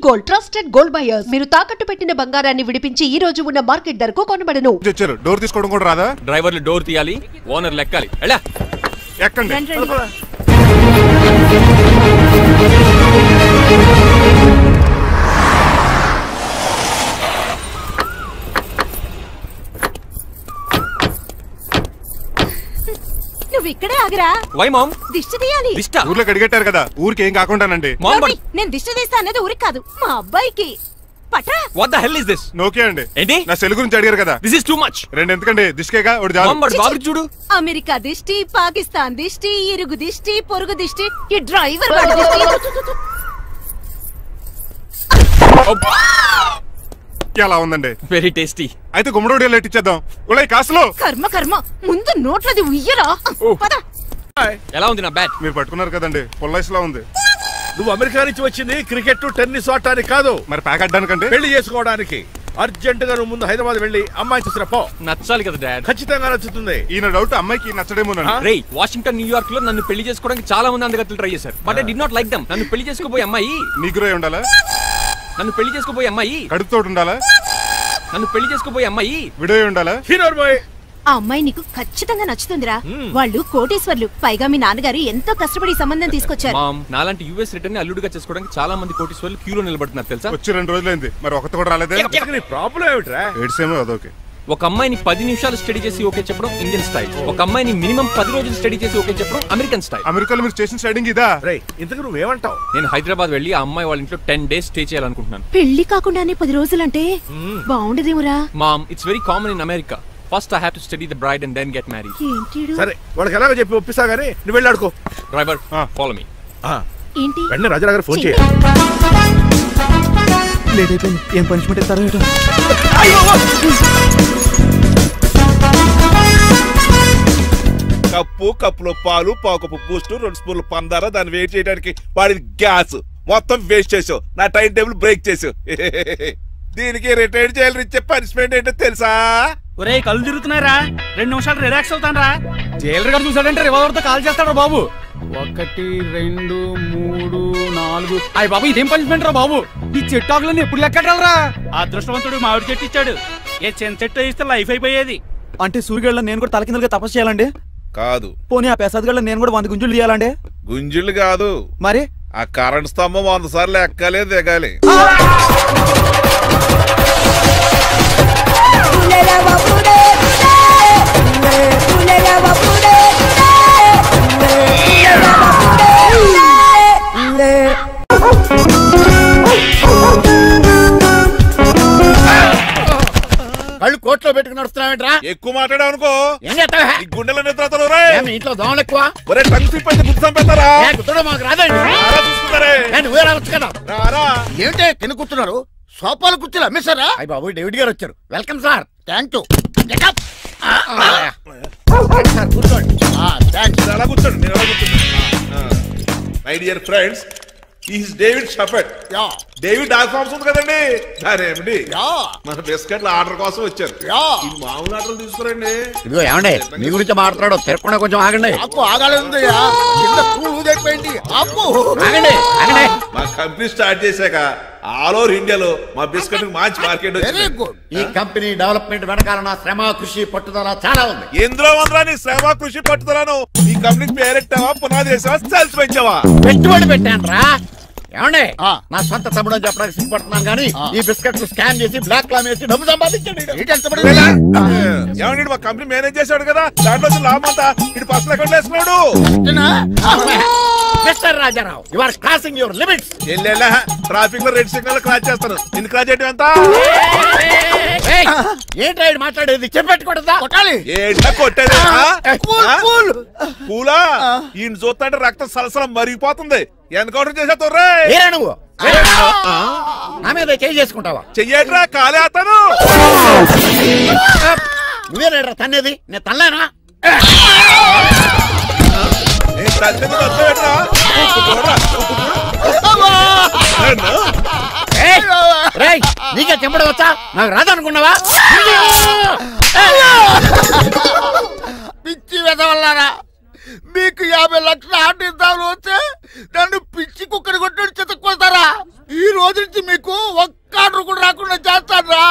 Gold trusted gold buyers. మీరు తాకట్టు పెట్టిన బంగారాన్ని విడిపించి ఈ రోజు ఉన్న మార్కెట్ ధరకు కొనబడను. డోర్ తీసుకోవడం కూడా రాదా? డ్రైవర్లు డోర్ తీయాలి, ఓనర్ లెక్కాలి. ఎక్కండి. నువ్వు ఇక్కడే ఆగరా. Why mom? దిష్టి తీయాలి. ఊర్లో కడిగట్టారు కదా, ఊరికి ఏం కాకుండానండి. నేను దిష్టి తీస్తా అనేది ఊరికి కాదు, మా అబ్బాయికి. పట్రా. What the hell is this? నోకే అండి. ఏంటి? నా సెల్ గురించి అడిగారు కదా. This is too much. రెండు ఎందుకండి, దిష్టికేగా ఒకటి చాలు. బాబు చూడు, అమెరికా దిష్టి, పాకిస్తాన్ దిష్టి, ఇరుగు దిష్టి, పొరుగు దిష్టి, ఈ డ్రైవర్ వాడి దిష్టి. ఎలా ఉందండి? Very tasty. అయితే గుమ్మడి లెట్ ఇచ్చేద్దాం. కాసులో కర్మ కర్మ, ముందు నోట్లది ఉయ్యరా. పద. ఎలా ఉంది నా బ్యాట్? మీరు పట్టుకున్నారు కదండి, పొల్లైస్ లా ఉంది. నువ్వు అమెరికా నుంచి వచ్చింది క్రికెట్ టెన్నిస్ ఆడటానికి కాదు, మరి ప్యాక్ అడ్డానికంటే పెళ్లి చేసుకోవడానికి. అర్జెంట్ గా నువ్వు ముందు హైదరాబాద్ వెళ్ళి అమ్మాయి చూసిన పో. నచ్చాలి కదా డాడ్. ఖచ్చితంగా నచ్చుతుంది. ఈయన డౌట్ అమ్మాయికి నచ్చడేమోనండి. రే, వాషింగ్టన్ న్యూయార్క్ లో నన్ను పెళ్లి చేసుకోవడానికి చాలా మంది అందగత్తలు ట్రై చేశారు, but I did not like them. నన్ను పెళ్లి చేసుకోబోయే అమ్మాయి నీగురై ఉండాలా? నన్ను పెళ్లి చేసుకోబోయే అమ్మాయి కడుపుతోటి ఉండాలా? నన్ను పెళ్లి చేసుకోబోయే అమ్మాయి విడోయ్ ఉండాలా? Hero boy. ఆ అమ్మాయి నీకు ఖచ్చితంగా నచ్చుతుందిరా. వాళ్ళు కోటేశ్వర్లు, పైగా మీ నాన్నగారు ఎంతో కష్టపడి సంబంధం తీసుకొచ్చారు. మామ్, నాలాంటి యూఎస్ రిటర్న్ అల్లుడుగా చేసుకోవడానికి చాలా మంది కోటీశ్వర్లు క్యూలో నిలబడుతున్నారు తెలుసా? వచ్చి 2 రోజులైంది, మరి ఒకటి కూడా రాలేదే. ప్రాబ్లం ఏమిట్రా? ఏడ్సేమో అదొకే. ఒక అమ్మాయిని 10 నిమిషాలు స్టడీ చేసి ఓకే చెప్పడం ఇండియన్ స్టైల్. ఒక అమ్మాయిని మినిమం 10 రోజులు స్టడీ చేసి ఓకే చెప్పడం అమెరికన్ స్టైల్. అమెరికాలో మీరు చేసిన స్టైడింగ్ ఇదా? ఇంతకు నువ్వేమంటావు? నేను హైదరాబాద్ వెళ్ళి ఆ అమ్మాయి వాళ్ళ ఇంట్లో 10 days స్టే చేయాలనుకుంటున్నాను. పెళ్లి కాకుండానే 10 రోజులంటే బాగుండదేమురా. Mom, it's very common in America. First I have to study the bride and then get married. సరే, వాళ్ళకి ఎలాగో చెప్పి ఒప్పిస్తా గానీ నువ్వు వెళ్ళి ఆడుకో. Driver, follow me. ఏంటి? వెంటనే రాజా గారు ఫోన్ చేయాలి. లేట్ అయిపోయింది. ఏం పనిష్మెంట్ ఇస్తారో ఏటో. కప్పులో పాలు, పావుకప్పు బూస్ట్, 2 స్పూన్లు పందార, దాన్ని వేట్ చేయడానికి వాడిది గ్యాస్ మొత్తం వేస్ట్ చేసావు. నా టైం టేబుల్ బ్రేక్ చేసావు. దీనికి రిటైర్ చేయాలని ఇచ్చే పనిష్మెంట్ ఏంటో తెలుసా? ఒరే, కళ్ళు తిరుగుతున్నారా? 2 నిమిషాలు రిలాక్స్ అవుతాను రా. జైలర్ గారు చూసాడంటే రివాల్వర్ తో కాల్ చేస్తాడు బాబు. 1 2 3 4. అయ్య బాబు, ఇదేం పనిష్మెంట్ రా బాబు? ఈ చెట్టు ఆకులన్నీ ఎప్పుడు లెక్కట్టాలరా? అదృష్టవంతుడు మామిడి చెట్టు ఇచ్చాడు. ఏ చిన్న చెట్టు ఇస్తే లైఫ్ అయిపోయేది. అంటే సూర్యగడ్డ నేను కూడా తలకిందలుగా తపస్సు చేయాలండి? కాదు. పోనీ ఆ పెసాద్ నేను కూడా 100 గుంజులు తీయాలండి? గుంజులు కాదు, మరి ఆ కరెంట్ స్తంభం 100 సార్లు ఎక్కాలి, దిగాలి. కళ్ళు కోట్లో పెట్టుకుని నడుస్తున్నావేంట్రా? ఎక్కువ మాట్లాడావు అనుకో ఏం చేస్తావా? గుండెల నిద్రతలు ఇంట్లో దోమలు ఎక్కువ. ఒరే, టంగ్ తిప్పండి, గుర్తు చంపేస్తారా? కుట్టడం మాకు రాదండి. చూసుకుంటారే. నువ్వే రావచ్చు కదా. రారా. ఏమిటే కింద కూర్చున్నారు? సోఫాలు కూర్చోలు అమ్మేశారా? అయ్య బాబు, డేవిడ్ గారు వచ్చారు. Welcome sir. Thank you. కూర్చోండి. అలా కూర్చోండి, నేను అలా కూర్చోండి. My dear friends, is David Shepherd. David dog farms ఉంది కదండి, దానేమిటి మన బిస్కెట్ల ఆర్డర్ కోసం వచ్చారు. ఈ మామూలు ఆర్డర్ తీసుకురండి. ఇదిగో ఏమండి, మీ గురించి మాట్లాడు, తిరగకుండా కొంచెం ఆగండి. మా కంపెనీ స్టార్ట్ చేశాక ఆల్ ఓవర్ ఇండియాలో మా బిస్కెట్ మంచి మార్కెట్ వచ్చింది. ఈ కంపెనీ డెవలప్మెంట్ వెనకాల నా శ్రమ, కృషి, పట్టుదల చాలా ఉంది. ఎందులో ఉందా నీ శ్రమ, కృషి, పట్టుదలను? ఈ కంపెనీకి పేరెట్టావా, పునాది వేసావా, సెల్స్ పెంచావా? పెట్టుబడి పెట్టాను రా. ఏమండి, నా సొంత తమ్ముడు అని చెప్పడానికి సిగ్గుపడుతున్నాను కానీ ఈ బిస్కెట్ స్కాన్ చేసి బ్లాక్ లా వేసి డబ్బు సంపాదించండి. ఏమండి, మా కంపెనీ మేనేజ్ చేశాడు కదా, దాంట్లో లాభం అంతా ఇటు పర్సనల్ అకౌంట్ వేసుకున్నాడు. Mister Rajarao, you are crossing your limits. Traffic లో రెడ్ సిగ్నల్ క్రాస్ చేస్తాను. నిన్ను క్రాస్ చేయడం ఎంత? ఏంట్రా మాట్లాడేది? చెప్పెట్టుకుంటుందా? కొట్టాలి. ఏంటా కొట్టేది? పూలా? ఈయన చూస్తుంటే రక్తం సలసలం మరిగిపోతుంది. ఎన్కౌంటర్ చేసేతోర్రే నువ్వు నా మీద చేయి చేసుకుంటావా? చెయ్యట్రా, కాలే అతను. నువ్వేనా తన్నేది? నేను తనలేనా? నీకే చెంపడం వచ్చా? నాకు రాదనుకున్నావా? పిచ్చి వెదవల్లారా, మీకు 50 లక్షల ఆర్డర్ ఇద్దామని వస్తే నన్ను పిచ్చి కుక్కని కొట్టాడు చెతక్కుపోతారా? ఈ రోజు నుంచి మీకు ఒక్క ఆర్డర్ కూడా రాకుండా చేస్తాడ్రా.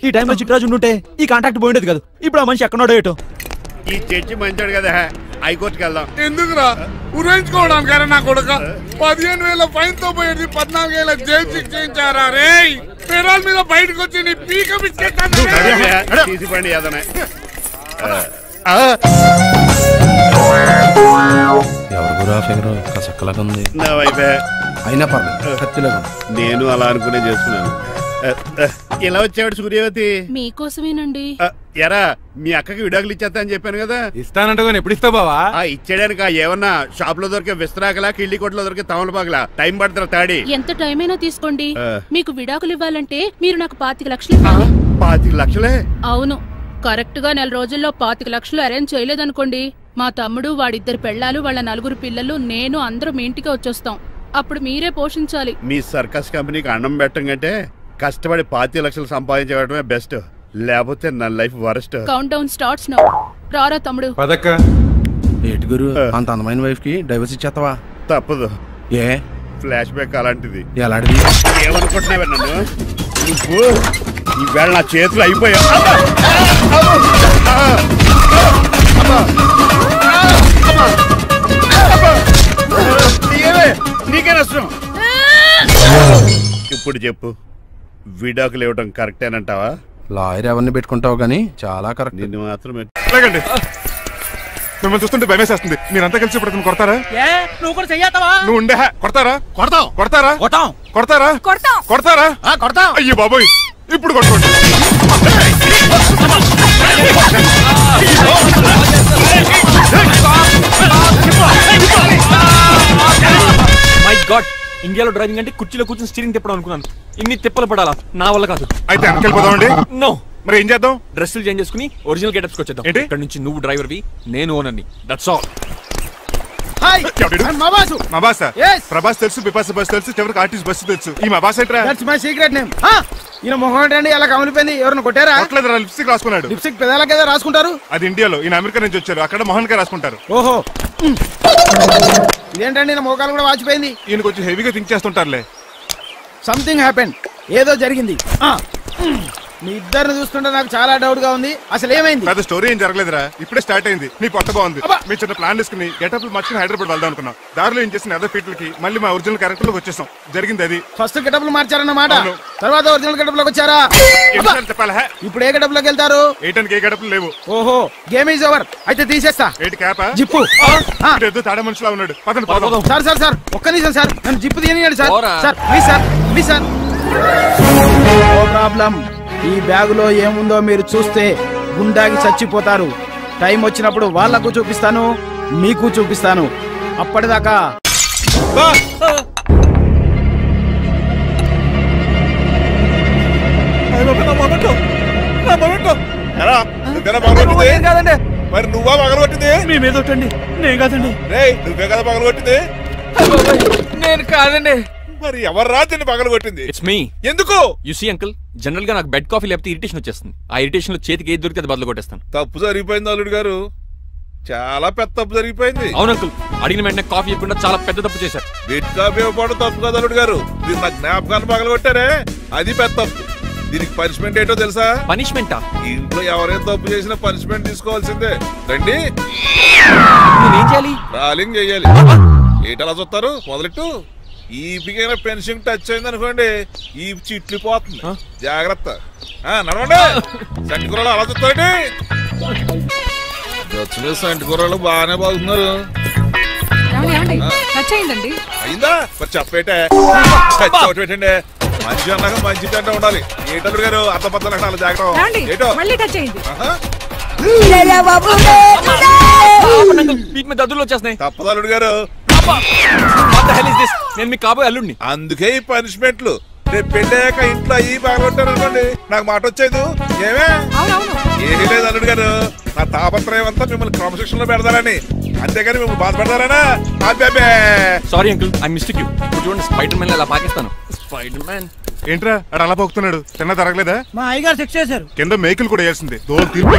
ఈ టైంలో చిట్రాజు ఉంటే ఈ కాంటాక్ట్ పోయిండేది కదా. ఇప్పుడు ఆ మనిషి ఎక్కడో ఏటో. ఈ చర్చి మంచాడు కదా, హైకోర్టుకి వెళ్దాం. ఎందుకురా ఉరేంచుకోవడానికి నా కొడుక 15,000 ఫైన్ తో పోయేది 14,000 జైలు శిక్ష చేయించారా రే. పెరాల్ మీద బయటకు వచ్చి నీ పీక బిస్కెట్ తీసిపండి ఏదైనా. నా వైపే అయినా పర్లేదు, కత్తిలాగా నేను అలా అనుకునే చేస్తున్నాను. ఇలా వచ్చాడు సూర్యవతి. మీకోసమేనండి. ఎరా మీ అక్కకి విడాకులు ఇచ్చేస్తా అని చెప్పాను కదా. ఇస్తానంటే ఎప్పుడు ఇస్తావు బావా? ఇచ్చేయడానికి ఏమన్నా షాప్ లో దొరికే విస్తరాకలా, కిళ్ళి కొట్లో దొరికే తమలపాకలా టైం పడుతున్నా తాడి. ఎంత టైం అయినా తీసుకోండి. మీకు విడాకులు ఇవ్వాలంటే మీరు నాకు 25 లక్షలు. 25 లక్షలే? అవును, కరెక్ట్ గా 4 రోజుల్లో 25 లక్షలు అరేంజ్ చేయలేదనుకోండి, మా తమ్ముడు, వాడిద్దరు పెళ్ళాలు, వాళ్ళ 4 పిల్లలు, నేను అందరూ మీ ఇంటికి వచ్చేస్తాం. అప్పుడు మీరే పోషించాలి. మీ సర్కస్ కంపెనీకి అన్నం పెట్టం కంటే కష్టపడి 25 లక్షలు సంపాదించడమే బెస్ట్. లేకపోతే నా life worst. Count down starts now. రారా తమ్ముడు. పదక్క. ఏటి గురు, అంత అందమైన వైఫ్ కి డైవర్స్ ఇచ్చేస్తావా? తప్పదు. ఏ ఫ్లాష్ బ్యాక్ అలాంటిది. ఎలాంటిది? ఏమనుకుంటున్నావే నన్ను నువ్వు? ఈవేళ నా చేతులు అయిపోయా. నీకే నష్టం. ఇప్పుడు చెప్పు, విడాకులు ఇవ్వడం కరెక్టేనంటావా? లాయర్ ఎవరిని పెట్టుకుంటావు గానీ చాలా కరెక్ట్. నిన్ను మాత్రం లేకండి, మిమ్మల్ని చూస్తుంటే భయమేసేస్తుంది. మీరంతా కలిసి ఇప్పుడు కొడతారా? నువ్వు కూడా చెయ్యతావా? నువ్వు ఉండే కొడతారా? కొడతాం. కొడతారా? కొట్టాం. కొడతారా? కొడతారా? కొడతాం. అయ్యో బాబోయ్, ఇప్పుడు కొట్టుకోండి. మై గాడ్, ఇండియాలో డ్రైవింగ్ అంటే కుర్చీలో కూర్చొని స్టీరింగ్ తిప్పడం అనుకున్నాను. ఇన్ని తిప్పలు పడాలా? నా వల్ల కాదు. అయితే వెనకెళ్ళిపోదామండి. నో. మరి ఏం చేద్దాం? డ్రెస్సులు చేంజ్ చేసుకుని ఒరిజినల్ గెటప్స్ వచ్చేద్దాం. ఏంటి? ఇక్కడ నుంచి నువ్వు డ్రైవర్వి, నేను ఓనర్ని. That's all. మా బాస్ ప్రభాస్ తెలుసు, బిపాస్ బస్ తెలుసు, చివరికి ఆర్టిస్ట్ బస్సు తెలుసు. ఈ మా బాస్ ఏంట్రా? That's my secret name. ఈయన మొహం ఏంటండి ఎలా కమిలిపోయింది? ఎవరిని కొట్టారా? కొట్టలేదురా, లిప్స్టిక్ రాసుకున్నాడు. లిప్స్టిక్ పెదాలకి ఏదో రాసుకుంటారు. అది ఇండియాలో, ఈయన అమెరికా నుంచి వచ్చారు. అక్కడ మోహన్ గారు రాసుకుంటారు. ఓహో, ఇదేంటండి నా మోకాలు కూడా వాచిపోయింది. ఈయన కొంచెం హెవీగా థింక్ చేస్తుంటారులే. సంథింగ్ హ్యాపెన్, ఏదో జరిగింది. మీ ఇద్దరిని చూస్తుంటే నాకు చాలా డౌట్ గా ఉంది. అసలు ఏమైంది? పెద్ద స్టోరీ ఏం జరగలేదురా, ఇప్పుడే స్టార్ట్ అయింది. నీ కొత్త బాగుంది. మీ చిన్న ప్లాన్ తీసుకుని గెటప్ మార్చుకుని హైదరాబాద్ వెళ్దాం అనుకున్నాం. దారిలో ఏం చేసిన అదర్ పీపుల్కి మళ్ళీ మా ఒరిజినల్ క్యారెక్టర్ లోకి వచ్చేసాం. జరిగింది అది. ఫస్ట్ గెటప్లు మార్చారన్నమాట, తర్వాత ఒరిజినల్ గెటప్ లోకి వచ్చారా? చెప్పాలా? ఇప్పుడు ఏ గెటప్ లోకి వెళ్తారు? ఏ గెటప్లు లేవు. ఓహో, గేమ్ ఈజ్ ఓవర్. అయితే తీసేస్తా. ఏంటి క్యాపా? జిప్పు. తాడే మనిషిలా ఉన్నాడు. పదండి పోదాం. సార్ సార్ సార్, ఒక్క నిమిషం సార్, నన్ను జిప్పు తీయనియండి sir. Sir please sir, please sir. No problem. ఈ బ్యాగులో ఏముందో మీరు చూస్తే గుండాకి చచ్చిపోతారు. టైం వచ్చినప్పుడు వాళ్లకు చూపిస్తాను, మీకు చూపిస్తాను. అప్పటిదాకా కాదండి. మరి నువ్వా పగలగొట్టింది? మీ మీద ఒట్టండి. నేను కాదండి. నువ్వే కదా పగలగొట్టింది? నేను కాదండి. మరి ఎవరు రాత్రి పగలగొట్టింది? It's me. ఎందుకు? యు సీ అంకుల్, జనరల్ గా నాకు బెడ్ కాఫీ లేకపోతే ఇరిటేషన్ వచ్చేస్తుంది. ఆ ఇరిటేషన్ లో చేతికి ఏది దొరికితే అది బదులు కొట్టేస్తాను. తప్పు జరిగిపోయింది అల్లుడు గారు, చాలా పెద్ద తప్పు జరిగిపోయింది. అవును అంకుల్, అడిగిన వెంటనే కాఫీ ఇవ్వకుండా చాలా పెద్ద తప్పు చేశారు. బెడ్ కాఫీ ఇవ్వడం తప్పు కాదు అల్లుడు గారు, మీరు నా జ్ఞాపకాన్ని పగలగొట్టారే అది పెద్ద తప్పు. దీనికి పనిష్మెంట్ ఏంటో తెలుసా? పనిష్మెంటా? ఇంట్లో ఎవరైనా తప్పు చేసినా పనిష్మెంట్ తీసుకోవాల్సిందే. రండి. నేనేం చేయాలి? రాలింగ్ చెయ్యాలి. ఏంటలా చూస్తారు? మొదలెట్టు. ఈపికైనా పెన్షన్ టచ్ అయింది అనుకోండి, ఈ చిట్లు పోతుంది. జాగ్రత్త. నడవండి. సంటి కూరలు అలా చూస్తారండి. వచ్చిన సంటి కూరలు బాగానే బాగుతున్నారు. అయిందా? మరి చెప్పేటే పెట్టండి. మంచి అన్నాక మంచి తింటా ఉండాలి. ఏంటల్లుడు గారు అర్థ పద్ధతి అలా జాగ్రత్త. ఏటో దద్దులు వచ్చేస్తున్నాయి. తప్పదు అల్లుడు గారు. నేను మీకు కాబోయే అల్లుడిని. అందుకే ఈ పనిష్మెంట్లు. రేపు పెళ్ళాక ఇంట్లో అయ్యి బాగుంటారు అనుకోండి, నాకు మాట వచ్చేది ఏమే? ఏమీ లేదు అల్లుడు గారు, నా తాపత్రయం అంతా మిమ్మల్ని క్రమశిక్షణ లో పెడతారని, అంతేగాని మిమ్మల్ని బాధపడతారనా? Sorry uncle, I mistake you. చూడండి, స్పైడర్ మ్యాన్ అలా పాకిస్తాను. స్పైడర్ మ్యాన్ ఏంట్రా అడు అలా పోతున్నాడు? తిన్న తరగలేదా? మా అయ్యగారు శిక్ష చేశారు. కింద మేకులు కూడా వేయాల్సిందే. దోలు తీర్పు.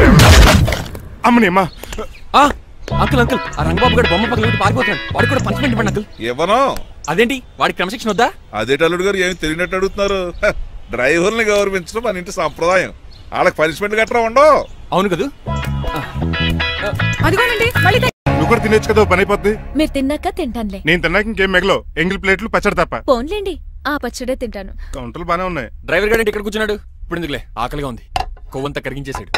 అమ్మని అమ్మా. అంకుల్ అంకుల్, ఆ రంగబాబు గారు బొమ్మ పక్కన పారిపోతున్నాడు. వాడికి కూడా పనిష్మెంట్ ఇవ్వండి అంకుల్. ఇవ్వను. అదేంటి వాడికి క్రమశిక్షణ వద్దా? అదే అల్లుడు గారు ఏమి తెలియనట్టు అడుగుతున్నారు. డ్రైవర్ని గౌరవించడం మన ఇంటి సంప్రదాయం. వాళ్ళకి పనిష్మెంట్ గట్రా ఉండవు. అవును కదా. నువ్వు కూడా తినేచ్చు కదా, పని అయిపోద్ది. మీరు తిన్నాక తింటానులే. నేను తిన్నాక ఇంకేం మిగలో, ఎంగిల్ ప్లేట్లు పచ్చడి తప్ప. పోన్లేండి, ఆ పచ్చడే తింటాను. కౌంటర్లు బానే ఉన్నాయి. డ్రైవర్ గారు ఇక్కడ కూర్చున్నాడు. ఇప్పుడు ఎందుకులే, ఆకలిగా ఉంది. కొవ్వంతా కరిగించేశాడు.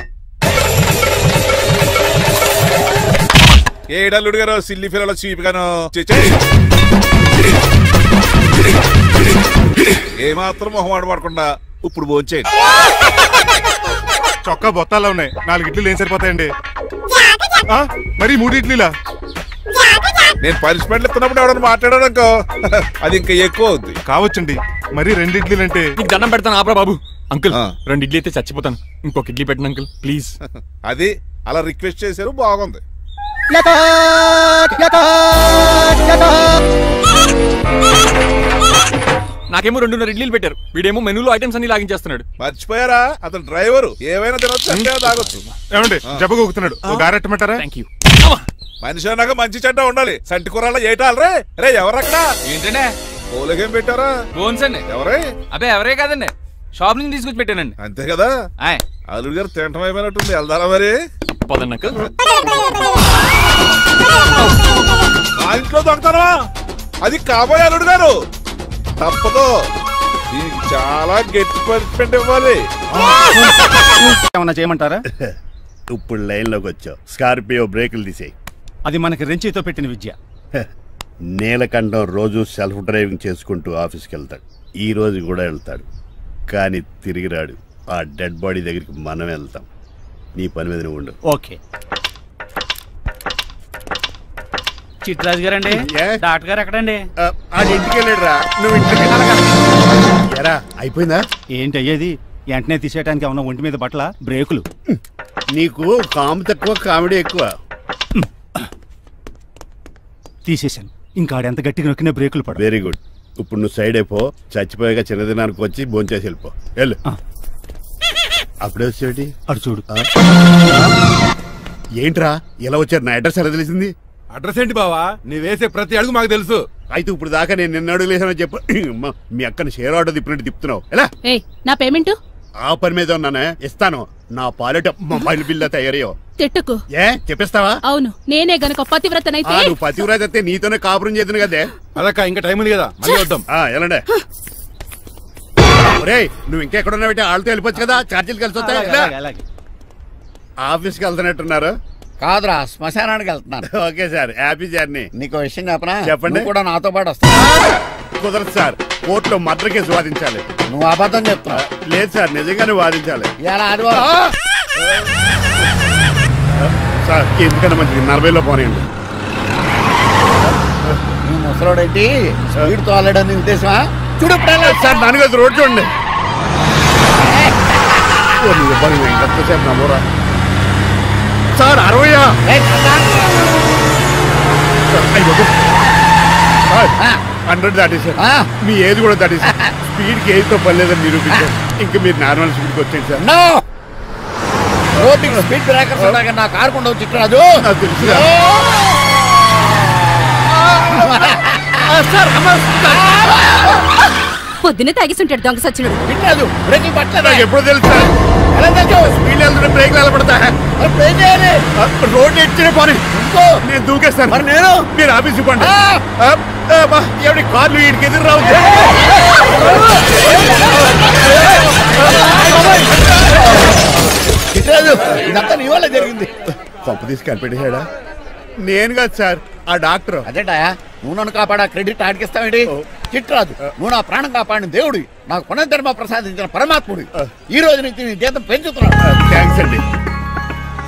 ఏడల్లుడు గారు సిల్లి ఫిల్లలో చీపిగాను ఏమాత్రం మొహమాట పడకుండా ఇప్పుడు భోంచేయండి. చొక్కా బొత్తాల్లో ఉన్నాయి, 4 ఇడ్లీలు ఏం సరిపోతాయండి? మరి 3 ఇడ్లీలా? నేను పనిష్మెంట్లు ఇస్తున్నప్పుడు ఎవడన్నా మాట్లాడాడనుకో అది ఇంకా ఎక్కువ అవుద్ది. కావచ్చండి, మరి 2 ఇడ్లీలు అంటే. నీకు దండం పెడతాను ఆపరా బాబు. అంకుల్ 2 ఇడ్లీ అయితే చచ్చిపోతాను. ఇంకొక ఇడ్లీ పెట్టండి అంకుల్ ప్లీజ్. అది అలా రిక్వెస్ట్ చేశారు, బాగుంది. నాకేమో 2.5 ఇడ్లీలు పెట్టారు. వీడేమో మెనూలో ఐటమ్స్ అన్ని లాగించేస్తున్నాడు. మర్చిపోయారా, అతను డ్రైవరు. ఏమైనా తినొచ్చు, అంటే తాగొచ్చు. ఏమండి జబ్బగొక్కుతున్నాడు, ఓ గారెట్టమంటారా? Thank you. మనిషి అన్నాక మంచి చెడ్డ ఉండాలి. సంటి కూరల్లో ఏటాలరే. రే ఎవరక్కడ? ఏంటంటే పోలేకేం పెట్టారా? బోన్స్ అండి. ఎవరే? అబ్బే ఎవరే కాదండి, షాప్ నుంచి తీసుకొచ్చి పెట్టానండి. అంతే కదా. అల్లుడు గారు తింటం అయిపోయినట్టుంది. వెళ్దారా మరి? పదన్నకు మా ఇంట్లో దొంగతారా? అది కాబోయే అల్లుడు గారు. తప్పదు, దీనికి చాలా గట్టి పనిష్మెంట్ ఇవ్వాలి. ఏమన్నా చేయమంటారా? ఇప్పుడు లైన్ లోకి వచ్చావు. స్కార్పియో బ్రేకులు తీసేయి. అది మనకి రెంచితో పెట్టిన విద్య. నీలకంఠం రోజు సెల్ఫ్ డ్రైవింగ్ చేసుకుంటూ ఆఫీస్కి వెళ్తాడు. ఈ రోజు కూడా వెళ్తాడు, కానీ తిరిగి రాడు. ఆ డెడ్ బాడీ దగ్గరికి మనం వెళ్తాం. నీ పని మీద నువ్వు ఉండు. ఓకే. చిట్రాజు గారండి, డాక్టర్ గారు ఎక్కడండి? అది ఇంటికి వెళ్ళాడు రా. నువ్వు ఇంటికి ఎరా అయిపోయిందా? ఏంటి అయ్యేది? వెంటనే తీసేయడానికి ఏమన్నా ఒంటి మీద బట్టల బ్రేకులు? నీకు కాము తక్కువ, కామెడీ ఎక్కువ. తీసేశాను. ఇంకా ఆడెంత గట్టిగా నొక్కినా బ్రేకులు పడ. Very good. ఇప్పుడు నువ్వు సైడ్ అయిపో. చచ్చిపోయాక చిన్నదినానికి వచ్చి భోంచేసి వెళ్ళిపో. వెళ్ళు. అప్పుడే వచ్చేటి అటు చూడు. ఏంట్రా ఇలా వచ్చారు? నా అడ్రస్ ఎలా తెలిసింది? అడ్రస్ ఏంటి బావా? నీ వేసే ప్రతి అడుగు మాకు తెలుసు. అయితే ఇప్పుడు దాకా నేను నిన్న అడుగులేసానని చెప్పు. మీ అక్కని షేర్ ఆర్డర్ తిప్పినట్టు తిప్పుతున్నావు. ఎలా? నా పేమెంట్ ఆ పని మీద ఉన్నానే, ఇస్తాను. నా పాలెట మొబైల్ బిల్లా తయారయ్యో. తిట్టుకు. ఏ చెప్పిస్తావా? అవును, నేనే గనక పతివ్రతనైతే. నువ్వు పతివ్రత అయితే నీతోనే కాపురం చేద్దును కదే. అదక్క, ఇంకా టైం ఉంది కదా, మళ్ళీ వద్దాం. ఎలాండే నువ్వు ఇంకెక్కడున్నా పెట్టి వాళ్ళతో వెళ్ళిపోవచ్చు కదా, ఛార్జీలు కలిసి వస్తాయి. ఆఫీస్కి వెళ్తున్నట్టున్నారు? కాదురా, శ్మశానానికి వెళ్తున్నాను. Okay sir, happy journey. నీకు విషయం చెప్పనా? చెప్పండి. కూడా నాతో పాటు వస్తా. కుదరదు సార్, కోర్టులో మర్డర్ కేసు వాదించాలి. నువ్వు అబద్ధం చెప్తున్నావు. లేదు సార్, నిజంగానే వాదించాలి. సార్ ఎందుకన్నా మంచిది 40లో పోనీయండి. నువ్వు ముసలోడేంటి స్పీడ్ తోలడని ఉద్దేశమా? చూడు సార్, దానికోసం రోడ్ చూడండి. ఎంతసేపు నమ్మరా సార్? 60 100 దాటేశారు. మీ ఏది కూడా దాటేశారు. స్పీడ్కి ఏదితో పని లేదని నిరూపించారు. ఇంకా మీరు నార్మల్ స్పీడ్కి వచ్చేది సార్. రోడ్డుకి స్పీడ్ బ్రేకర్స్ ఉండగా నా కారు కొండ చిట్టరాజు. నాకు తెలుసు. పొద్దునే తాగిస్తుంటాడు దొంగ సచ్చినుడు. చిట్టరాజు బ్రేకులు పట్టలేదు. నాకు ఎప్పుడు తెలుసు సార్? ఎలా తెలుసు? స్పీడ్ వెళ్తుంటే బ్రేక్లు ఎలా పడతా? రోడ్డు ఎచ్చిన పని నేను దూకేస్తాను. మరి నేను మీరు ఆఫీస్ ఇవ్వండి. ఎవరి కార్లు వీడికి ఎదురు రావు. ఇదంతా నీ వల్ల జరిగింది. తప్పు తీసి కనిపెట్టేశాడా? నేను కాదు సార్, ఆ డాక్టర్. అదేంటా నువ్వు నన్ను కాపాడా క్రెడిట్ ఆడికిస్తావేంటి? చిట్రాజు, నువ్వు నా ప్రాణం కాపాడిన దేవుడి, నాకు పునర్ధర్మ ప్రసాదించిన పరమాత్ముడి. ఈ రోజు నుంచి నీ జీతం పెంచుతున్నాను. థ్యాంక్స్ అండి.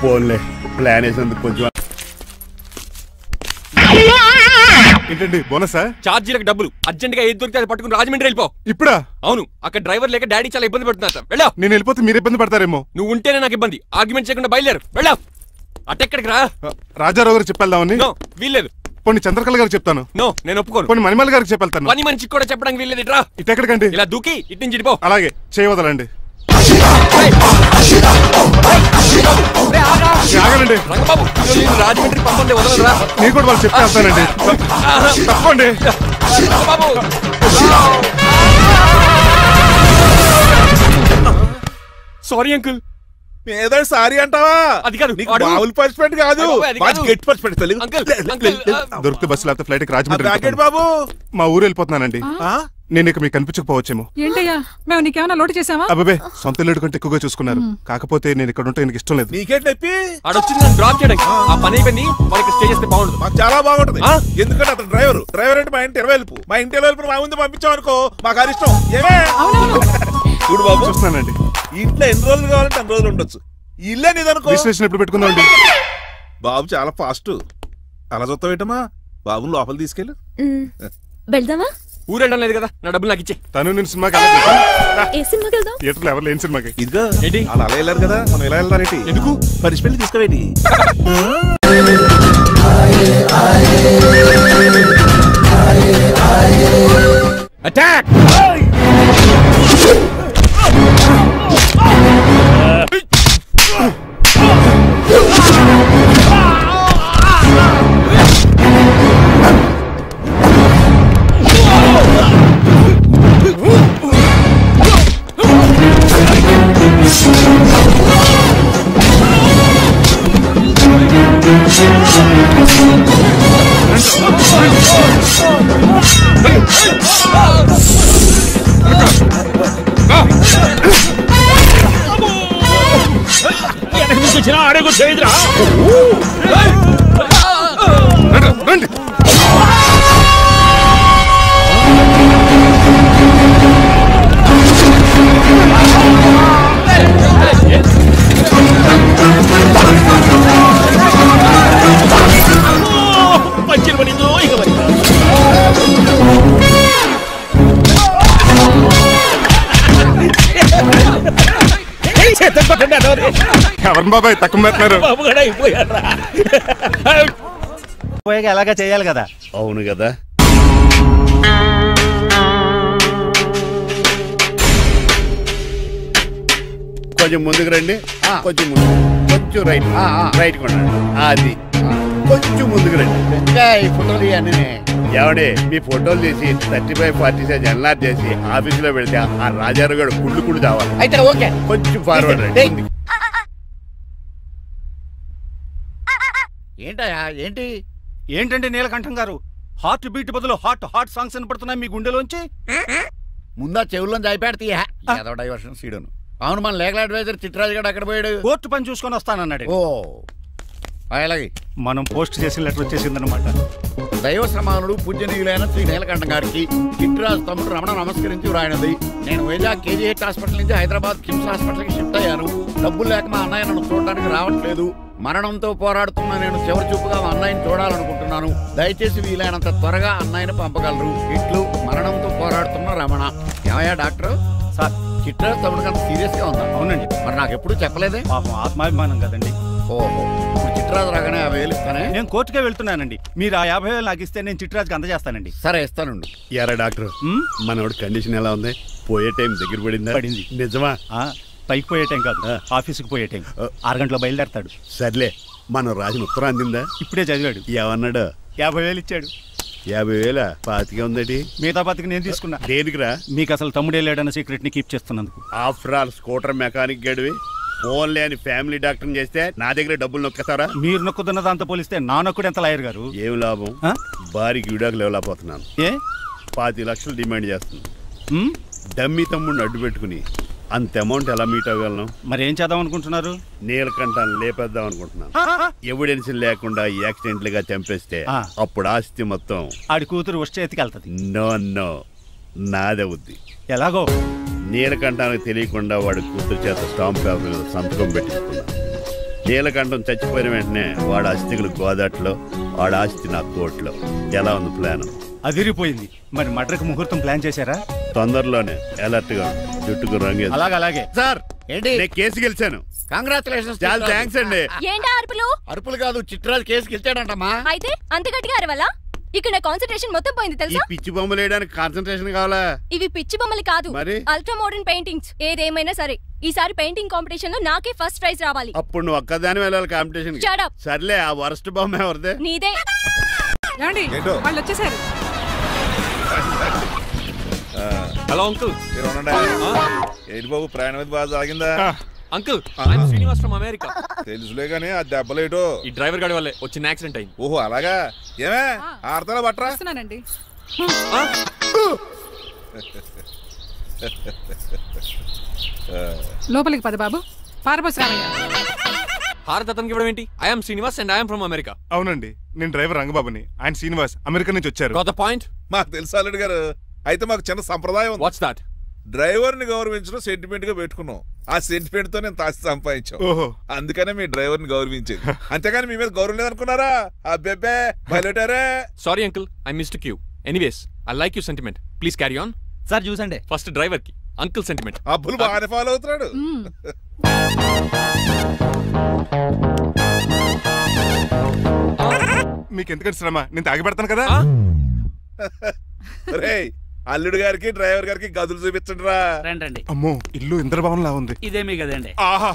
ఫోన్లే ప్లాన్ వేసినందుకు కొంచెం. ఏంటండి బోనసా? ఛార్జీలకు డబ్బులు అర్జెంట్ గా ఏది దొరికితే అది పట్టుకుని రాజమండ్రి వెళ్ళిపో. ఇప్పుడా? అవును, అక్కడ డ్రైవర్ లేక డాడీ చాలా ఇబ్బంది పడుతున్నారు. వెళ్ళావు. నేను వెళ్ళిపోతే మీరు ఇబ్బంది పడతారేమో. నువ్వు ఉంటేనే నాకు ఇబ్బంది. ఆర్గ్యుమెంట్ చేయకుండా బయలుదేరు. వెళ్ళావు. అటెక్కడికి రా? రాజారావు గారు చెప్పేద్దామని. వీల్లేదు. కొన్ని చంద్రకళ గారికి చెప్తాను. నో, నేను ఒప్పుకోను. కొన్ని మణిమల్ గారికి చెప్పేళ్తాను. పని మనిషికి కూడా చెప్పడానికి వీల్లేదు. ఇట్రా. ఇటెక్కడికండి? ఇలా దూకి ఇటు నుంచి ఇడిపో. అలాగే చేయవదలండి. ఆగనండి రంగబాబు, రాజమండ్రి పంపండి, వదలరా. నేను కూడా వాళ్ళు చెప్తే వెళ్తానండి. తప్పండి. Sorry uncle. ఏదో సారీ అంటావా? అది కాదు, మామూలు పనిష్మెంట్ కాదు, గట్టి పనిష్మెంట్. దొరికితే బస్సు లేకపోతే ఫ్లైట్ కి రాజమండ్రి బాబు. మా ఊరు వెళ్ళిపోతున్నానండి. నేను ఇక మీకు కనిపించకపోవచ్చేమో. ఏంటయ్యా మేము నీకేమైనా లోటు చేసావా? అబ్బాబే సొంత లేడు కంటే ఎక్కువగా చూసుకున్నారు. కాకపోతే నేను ఇక్కడ ఉంటే నాకు ఇష్టం లేదు. నీకేం చెప్పి ఆడొచ్చింది నన్ను డ్రాప్ చేయడానికి. ఆ పని అయిపోయింది, వాళ్ళకి స్టే చేస్తే బాగుంటుంది. మాకు చాలా బాగుంటుంది. ఎందుకంటే అతను డ్రైవర్ అంటే మా ఇంటి వెళ్ళిపు. మా ఇంటి వెళ్ళిపు మా ముందు పంపించాం అనుకో మాకు అది ఇష్టం. ఏమే చూడు బాబు, చూస్తున్నానండి. ఇంట్లో ఎన్ని రోజులు కావాలంటే అన్ని రోజులు ఉండొచ్చు. ఇల్లే నీదనుకో. రిజిస్ట్రేషన్ ఎప్పుడు పెట్టుకుందామండి? బాబు చాలా ఫాస్ట్. అలా చూస్తావు ఏంటమ్మా? బాబుని లోపల తీసుకెళ్ళు. వెళ్దామా? ఊరు వెళ్ళడం లేదు కదా, నా డబ్బులు నాకు ఇచ్చే. తను నేను సినిమాకి ఏ సినిమాకి వెళ్దాం? థియేటర్లో ఎవరు లేని సినిమాకి. ఇదిగో అలా అలా వెళ్ళారు కదా, మనం ఎలా వెళ్దారేంటి? ఎందుకు పనిష్మెంట్ తీసుకోవేంటి? అటాక్! అడుగు చేయదురా. పంచిన పడిందో ఇక ఎవరు బాబాయ్ తక్కువ పెట్టినారు? పోయాక ఎలాగా చేయాలి కదా. అవును కదా. కొంచెం ముందుకు రండి. కొంచెం ముందు, కొంచెం రైట్, రైట్ కొనండి. అది కొంచెం ముందుకు రండి. ఇంకా ఈ ఫోటోలు ఇవన్నీ ఏమండి మీ ఫోటోలు తీసి 35-40 సైజ్ ఎన్లార్ చేసి ఆఫీసులో పెడితే ఆ రాజారావు గారు కుళ్ళు కావాలి. అయితే ఓకే, కొంచెం ఫార్వర్డ్ రండి. ఏంటయా ఏంటి? ఏంటంటే నీలకంఠం గారు, హార్ట్ బీట్ బదులు హాట్ సాంగ్స్ వినపడుతున్నాయి మీ గుండెలోంచి. ముందా చెవుల్లోంచి అయిపోయాడు ఏదో డైవర్షన్ సీడును. అవును, మన లీగల్ అడ్వైజర్ చిట్రాజు గారు అక్కడ పోయాడు. కోర్టు పని చూసుకొని వస్తానన్నాడు. ఓ అలాగే మనం పోస్ట్ చేసిన లెటర్ వచ్చేసిందనమాట. దైవ సమానుడు పూజనీయులైన శ్రీ నీలకంఠం గారికి చిట్రాజు తమ్ముడు రమణ నమస్కరించి వ్రాయినది. నేను వైజాగ్ KGH హాస్పిటల్ నుంచి హైదరాబాద్ కిమ్స్ హాస్పిటల్కి షిఫ్ట్ అయ్యాను. డబ్బులు లేక మా అన్నయ్య నన్ను చూడడానికి రావట్లేదు. మరణంతో పోరాడుతున్న నేను చివరి చూపుగా మా అన్నయ్యని చూడాలనుకుంటున్నాను. దయచేసి వీలైనంత త్వరగా అన్నయ్యని పంపగలరు. ఇట్లు మరణంతో పోరాడుతున్న రమణ. ఏమయ్యా డాక్టర్? సార్ చిట్రాజు తమ్ముడికి అంత సీరియస్ గా ఉందా? అవునండి. మరి నాకు ఎప్పుడు చెప్పలేదే? పాపం ఆత్మాభిమానం కదండి. ఓహో, ఇప్పుడు చిట్రాజు రాగానే 50,000 ఇస్తానే. నేను కోర్టుకే వెళ్తున్నానండి. మీరు ఆ 50,000 నాకు ఇస్తే నేను చిట్రాజుకి అందజేస్తానండి. సరే ఇస్తానండి. ఎరా డాక్టర్, మనోడి కండిషన్ ఎలా ఉంది? పోయే టైం దగ్గర పడిందా? పడింది. నిజమా? పైకి పోయే టైం కాదు, ఆఫీసుకి పోయే టైం. 6 గంటలో బయలుదేరతాడు. సర్లే, మనం రాసిన ఉత్తరం అందిందా? ఇప్పుడే చదివాడు. ఏమన్నాడు? 50,000 ఇచ్చాడు. 50,000 పాతికే ఉందటి. మిగతా పాతికి నేను తీసుకున్నా. దేనికిరా? మీకు అసలు తమ్ముడే లేడన్న సీక్రెట్ ని కీప్ చేస్తున్నందుకు. ఆఫ్టర్ ఆల్ స్కూటర్ మెకానిక్ గడివి ఫోన్ లేని ఫ్యామిలీ డాక్టర్ చేస్తే నా దగ్గర డబ్బులు నొక్కుతారా? మీరు నొక్కుతున్న దాంతో పోలిస్తే నా నొక్కుడు ఎంత లాయర్ గారు? ఏం లాభం? భారీకి విడాకులు లేవలేకపోతున్నాను. ఏ 50 లక్షలు డిమాండ్ చేస్తుంది. డమ్మి తమ్ముడిని అడ్డు పెట్టుకుని అంత అమౌంట్ ఎలా మీట్ అవ్వగలను? మరి ఏం చేద్దాం అనుకుంటున్నారు? నీలకంఠాన్ని లేపేద్దాం అనుకుంటున్నాను. ఎవిడెన్స్ లేకుండా యాక్సిడెంట్ గా చంపేస్తే అప్పుడు ఆస్తి మొత్తం ఆడి కూతురు వచ్చేతికి వెళ్తుంది. నో నాదవుద్ది. ఎలాగో? నీలకంఠానికి తెలియకుండా వాడి కూతురు చేత స్టాంప్ పేపర్ మీద సంతకం పెట్టించుకున్నా. నీలకంఠం చచ్చిపోయిన వెంటనే వాడి అస్థికులు గోదాట్లో, వాడి ఆస్తి నా కోర్టులో. ఎలా ఉంది ప్లాన్? అదిరిపోయింది. మరి మర్డర్కి ముహూర్తం ప్లాన్ చేశారా? తొందరలోనే. అలర్ట్ గా జుట్టుకు రంగు. అలాగే సార్. ఏంటి? నేను కేసు గెలిచాను. కంగ్రాచులేషన్స్. చాలా థ్యాంక్స్ అండి. ఏంటా అరుపులు? అరుపులు కాదు, చిట్రాజు కేసు గెలిచాడంటమ్మా. అయితే అంత గట్టిగా అరవాలా? ఇక్కడ కాన్సంట్రేషన్ మొత్తం పోయింది తెలుసా? పిచ్చి బొమ్మలు వేయడానికి కాన్సంట్రేషన్ కావాలా? ఇవి పిచ్చి బొమ్మలు కాదు, అల్ట్రా మోడర్న్ పెయింటింగ్స్. ఏదేమైనా సరే ఈసారి పెయింటింగ్ కాంపిటీషన్ లో నాకే ఫస్ట్ ప్రైజ్ రావాలి. అప్పుడు నువ్వు ఒక్కదాని వెళ్ళాలి కాంపిటీషన్. సర్లే, ఆ వరస్ట్ బొమ్మ ఎవరిదే? నీదే. వాళ్ళు వచ్చేసారు. Hello uncle. ఏంటి బాబు ప్రయాణం అయితే బాగా సాగిందా? Uncle I'm Srinivas from America. తెలుసులే కానీ ఆ దెబ్బలేటో ఈ డ్రైవర్ గాడి వల్లే వచ్చిన యాక్సిడెంట్ అయింది. ఓహో అలాగా. ఏమే ఆడతారా బట్టరా? లోపలికి పద బాబు. పారబోస్ రామయ్య. హారత్ అతనికి ఇవ్వడం ఏంటి? I'm Srinivas and I'm from America. అవునండి, నేను డ్రైవర్ రంగబాబుని. ఆయన శ్రీనివాస్ అమెరికా నుంచి వచ్చారు. గోత పాయింట్. మాకు తెలుసు అల్లుడు గారు. అయితే మాకు చిన్న సంప్రదాయం ఉంది. What's that? డ్రైవర్ ని గౌరవించడం సెంటిమెంట్ గా పెట్టుకున్నాం. ఆ సెంటిమెంట్ తో నేను తాసి సంపాదించాం. ఓహో, అందుకనే మీ డ్రైవర్ ని గౌరవించేది. అంతేగాని మీ మీద గౌరవం లేదనుకున్నారా? అబ్బెబ్బే బయలుటారే. Sorry uncle, I mistake you. Anyways I like you sentiment. Please carry on. Sir చూసండి. ఫస్ట్ డ్రైవర్ కి అంకుల్ సెంటిమెంట్. అబ్బులు బాగానే ఫాలో అవుతున్నాడు. మీకు ఎందుకంటే శ్రమ, నేను తాగి పెడతాను కదా. రేయ్ అల్లుడు గారికి డ్రైవర్ గారికి గదులు చూపించండి రా. రండి. అమ్మో, ఇల్లు ఇంద్రభవన్ లా ఉంది. ఇదేమీ కదండి. ఆహా,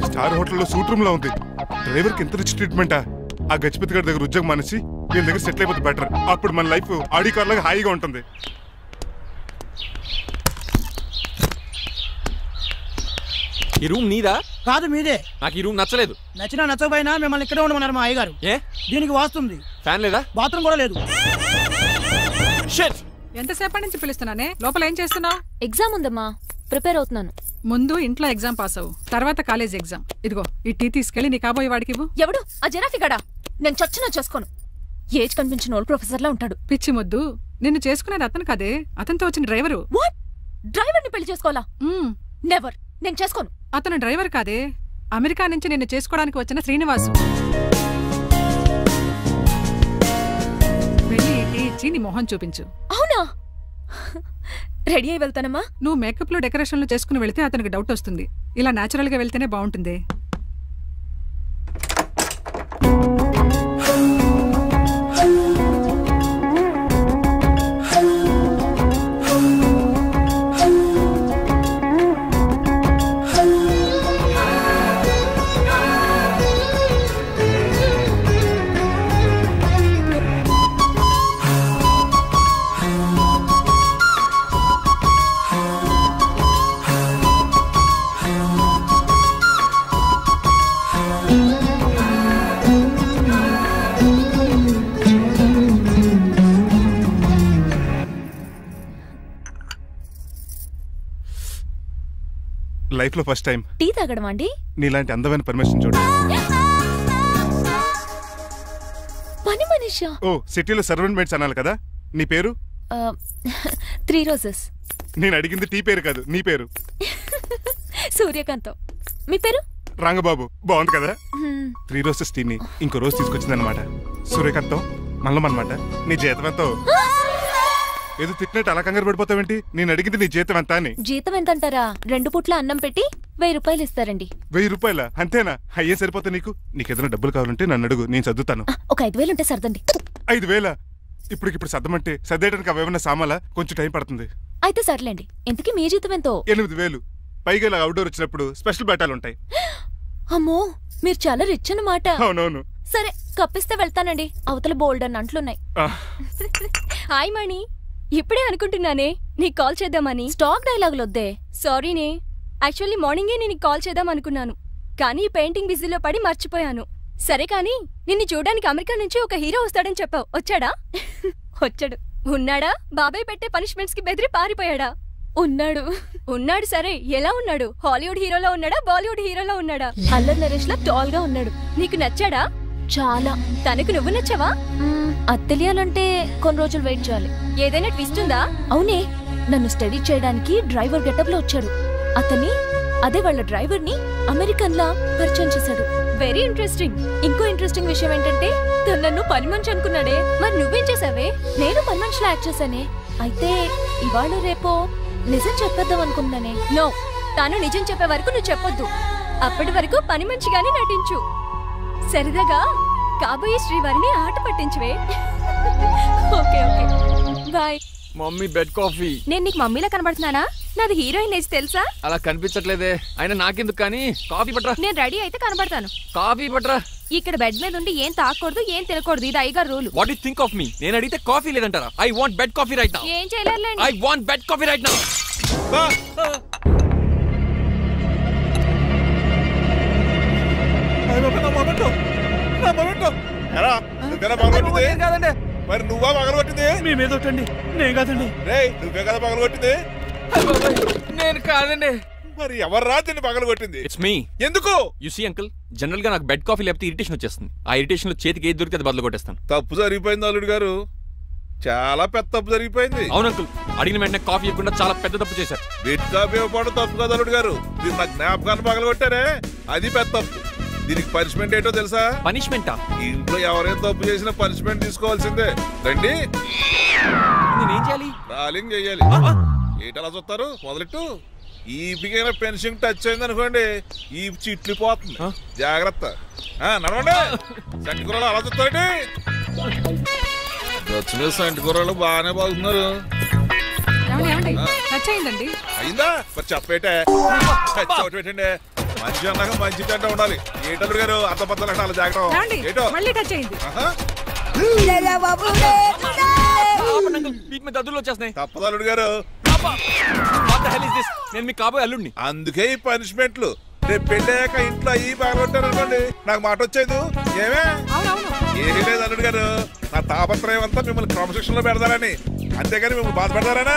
స్టార్ హోటల్లో సూట్ రూమ్ లా ఉంది. డ్రైవర్ కి ఎంత రిచ్ ట్రీట్మెంటా. ఆ గజపతి గారి దగ్గర ఉద్యోగం మానేసి వీళ్ళ దగ్గర సెటిల్ అయిపోతే బెటర్. అప్పుడు మన లైఫ్ ఆడి కార్ లాగా హాయిగా ఉంటుంది. ఈ రూమ్ నీదా? కాదు మీదే. నాకు ఈ రూమ్ నచ్చలేదు. నచ్చినా నచ్చకపోయినా మిమ్మల్ని ఇక్కడే ఉండమన్నారు మా అయ్యగారు. ఏ దీనికి వాస్తుంది. ఫ్యాన్ లేదా? బాత్రూమ్ కూడా లేదు. ఎంతసేపటి నుంచి పిలుస్తున్నానే? లోపల ఏం చేస్తున్నావు? ఎగ్జామ్ ఉందమ్మా, ప్రిపేర్ అవుతున్నాను. ముందు ఇంట్లో ఎగ్జామ్ పాస్ అవ్వు, తర్వాత కాలేజ్ ఎగ్జామ్. ఇదిగో ఈ టీ తీసుకెళ్లి నీ కాబోయే వాడికి ఇవ్వు. ఎవడు ఆ జరాఫీ గడా? నేను చచ్చినా చేసుకోను. ఏజ్ కనిపించిన ఓల్డ్ ప్రొఫెసర్ లా ఉంటాడు. పిచ్చి ముద్దు, నిన్ను చేసుకునేది అతను కాదే, అతనితో వచ్చిన డ్రైవరు. డ్రైవర్ ని పెళ్లి చేసుకోవాలా? నెవర్, నేను చేసుకోను. అతను డ్రైవర్ కాదే, అమెరికా నుంచి నిన్ను చేసుకోవడానికి వచ్చిన శ్రీనివాసు. వెళ్ళి టీ ఇచ్చి నీ మొహం చూపించు. అవునా? రెడీ అయి వెళ్తానమ్మా. నువ్వు మేకప్ లో డెకరేషన్లు చేసుకుని వెళ్తే అతనికి డౌట్ వస్తుంది. ఇలా నేచురల్ గా వెళ్తేనే బాగుంటుంది. లైఫ్ లో ఫస్ట్ టైం టీ తాగడం అండి. నీలాంటి అందమైన పర్మిషన్ చూడు. పని మనిషా? ఓ, సిటీలో సర్వెంట్ మేట్స్ అనాలి కదా. నీ పేరు? 3 రోజెస్. నేను అడిగింది టీ పేరు కాదు, నీ పేరు. సూర్యకాంతం. మీ పేరు? రంగబాబు. బాగుంది కదా. 3 రోజెస్ టీని ఇంకో రోజు తీసుకొచ్చింది అనమాట. సూర్యకాంతం మల్లం అనమాట. నీ జీతం ఎంతో? ఏదో తిట్టినట్టు అలా కంగారు పడిపోతావేంటి? నేను అడిగింది నీ జీతం ఎంత అని. జీతం ఎంత అంటారా? 2 పూట్ల అన్నం పెట్టి 1000 రూపాయలు ఇస్తారండి. 1000 రూపాయల? అంతేనా? అయ్యే సరిపోతా నీకు. నీకు ఏదైనా డబ్బులు కావాలంటే నన్ను అడుగు, నేను చదువుతాను. ఒక 5000 ఉంటే సర్దండి. 5000? ఇప్పుడు సర్దమంటే సర్దేయడానికి అవేమన్నా సామాలా? కొంచెం టైం పడుతుంది. అయితే సర్లేండి. ఇంతకీ మీ జీతం ఎంతో? 8000. పైగా ఇలా అవుట్డోర్ వచ్చినప్పుడు స్పెషల్ బట్టాలు ఉంటాయి. అమ్మో, మీరు చాలా రిచ్ అన్నమాట. అవునవును. సరే, కప్పిస్తే వెళ్తానండి. అవతల బోల్డ్ అన్న అంట్లున్నాయి. హాయ్ మణి, ఇప్పుడే అనుకుంటున్నానే నీకు కాల్ చేద్దామని. స్టాక్ డైలాగులు వద్దే. సారీనే, యాక్చువల్లీ మార్నింగే నేను కాల్ చేద్దాం అనుకున్నాను, కానీ పెయింటింగ్ బిజీలో పడి మర్చిపోయాను. సరే కానీ నిన్ను చూడడానికి అమెరికా నుంచి ఒక హీరో వస్తాడని చెప్పావు. వచ్చాడా? వచ్చాడు. ఉన్నాడా? బాబాయ్ పెట్టే పనిష్మెంట్స్ కి బెదిరి పారిపోయాడా? ఉన్నాడు. ఉన్నాడు. సరే, ఎలా ఉన్నాడు? హాలీవుడ్ హీరోలో ఉన్నాడా, బాలీవుడ్ హీరోలో ఉన్నాడా? అల్లరి నరేష్ లా టాల్ గా ఉన్నాడు. నీకు నచ్చాడా? చాలా. తనకు నువ్వు నచ్చావా? అది తెలియాలంటే కొన్ని రోజులు వెయిట్ చేయాలి. ఏదైనా ట్విస్ట్ ఉందా? అవునే, నన్ను స్టడీ చేయడానికి డ్రైవర్ గెటప్ లో వచ్చాడు. అదే వాళ్ళ డ్రైవర్ ని అమెరికన్ లా పరిచయం చేశాడు. Very interesting. ఇంకో ఇంట్రెస్టింగ్ విషయం ఏంటంటే తను నన్ను పని మనిషి అనుకున్నాడే. మరి నువ్వేం చేసావే? నేను పని మనిషిలా యాక్ట్ చేశానే. అయితే ఇవాళ రేపో నిజం చెప్పేద్దాం అనుకున్నానే. నో, తాను నిజం చెప్పే వరకు నువ్వు చెప్పొద్దు. అప్పటి వరకు పని మనిషిగానే నటించు. సరదాగా కాబోయే శ్రీవారిని ఆట పట్టించువే. Okay okay, bye. Mummy bed coffee. నేను నీకు మమ్మీలా కనబడుతున్నానా? నాది హీరోయిన్ ఏజ్ తెలుసా? అలా కనిపించట్లేదే. అయినా నాకెందుకు కానీ కాఫీ పట్రా. నేను రెడీ అయితే కనబడతాను. కాఫీ పట్రా. ఇక్కడ బెడ్ మీద ఉండి ఏం తాకూడదు, ఏం తినకూడదు. ఇది అయ్యగారు rule. What you think of me? నేను అడిగితే కాఫీ లేదంటారా? I want bed coffee right now. ఏం చేయలేరులేండి. I want bed coffee right now. కాదండి మరి నువ్వా పగలగొట్టింది? మీ మీద ఒకటండి. నేను కాదండి. నువ్వే కదా పగలగొట్టింది? నేను కాదండి. మరి ఎవర్రా దీన్ని పగలగొట్టింది? It's me. ఎందుకు? యు సీ అంకుల్, జనరల్ గా నాకు బెడ్ కాఫీ లేకపోతే ఇరిటేషన్ వచ్చేస్తుంది. ఆ ఇరిటేషన్ లో చేతికి ఏది దొరికితే అది బదులు కొట్టేస్తాను. తప్పు జరిగిపోయింది అల్లుడు గారు, చాలా పెద్ద తప్పు జరిగిపోయింది. అవును అంకుల్, అడిగిన వెంటనే కాఫీ ఇవ్వకుండా చాలా పెద్ద తప్పు చేశారు. బెడ్ కాఫీ ఇవ్వడం తప్పు కదా అల్లుడు గారు, దీన్ని నా జ్ఞాపకాన్ని పగలగొట్టారే అది పెద్ద తప్పు. దీనికి పనిష్మెంట్ ఏంటో తెలుసా? పనిష్మెంటా? ఇంట్లో ఎవరైనా తప్పు చేసినా పనిష్మెంట్ తీసుకోవాల్సిందే. రండి. నేనేం చేయాలి? రాలింగ్ చెయ్యాలి. ఏంటలా చూస్తారు? మొదలెట్టు. ఈపికైనా పెన్షన్ టచ్ అయింది అనుకోండి, ఈ చిట్లు పోతుంది. జాగ్రత్త. నడవండి. సంటి కూరలు అలా చూస్తారండి. గచ్చు సంటి కూరలు బాగానే బాగుతున్నారు. అయిందా? మరి చెప్పేటే పెట్టండి. మంచి అన్నాక మంచి తింట ఉండాలి. ఏంటల్లుడు గారు అర్థపత్రాలు అలా జాగ్రత్త. ఏటో తప్పదల్లుడు గారు, నేను మీ కాబోయే అల్లుడిని. అందుకే ఈ పనిష్మెంట్లు. రేపు పెళ్ళాక ఇంట్లో అయ్యి బాగుంటారు అనుకోండి, నాకు మాట వచ్చేది ఏమే? ఏమీ లేదు అల్లుడు గారు, నా తాపత్రయం అంతా మిమ్మల్ని క్రమశిక్షణలో పెడతారని, అంతేగాని మిమ్మల్ని బాధ పెడతారనా?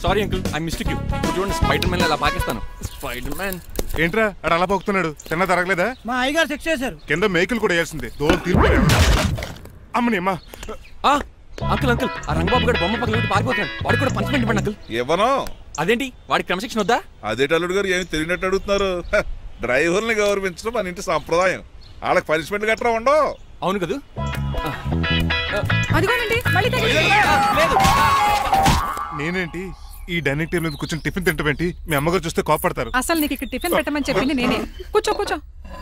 Sorry uncle, I mistake you. చూడండి, స్పైడర్ మ్యాన్ అలా పాకిస్తాను. స్పైడర్ మ్యాన్ ఏంట్రా అడు అలా పోతున్నాడు? తిన్నా తరగలేదా? మా అయ్యగారు సెక్స్ చేశారు. కింద మేకులు కూడా వేయాల్సిందే. దోలు తీర్పు అమ్మని అమ్మా. అంకుల్ అంకుల్, ఆ రంగబాబు గారు బొమ్మ పక్కన పారిపోతున్నాడు. వాడికి కూడా పనిష్మెంట్ ఇవ్వండి అంకుల్. ఇవ్వను. అదేంటి, వాడికి క్రమశిక్షణ వద్దా? అదేంటి అల్లుడు గారు ఏమి తెలియనట్టు అడుగుతున్నారు? డ్రైవర్ని గౌరవించడం మన ఇంటి సంప్రదాయం. వాళ్ళకి పనిష్మెంట్ గట్రా ఉండవు. అవును కదా? నేనేంటి ఈ డైనింగ్ టేబుల్ మీద కూర్చొని టిఫిన్ తింటామేంటి? మీ అమ్మగారు చూస్తే కోపడతారు. అసలు నీకు ఇక్కడ టిఫిన్ పెట్టమని చెప్పింది నేనే. కూర్చో కూర్చో.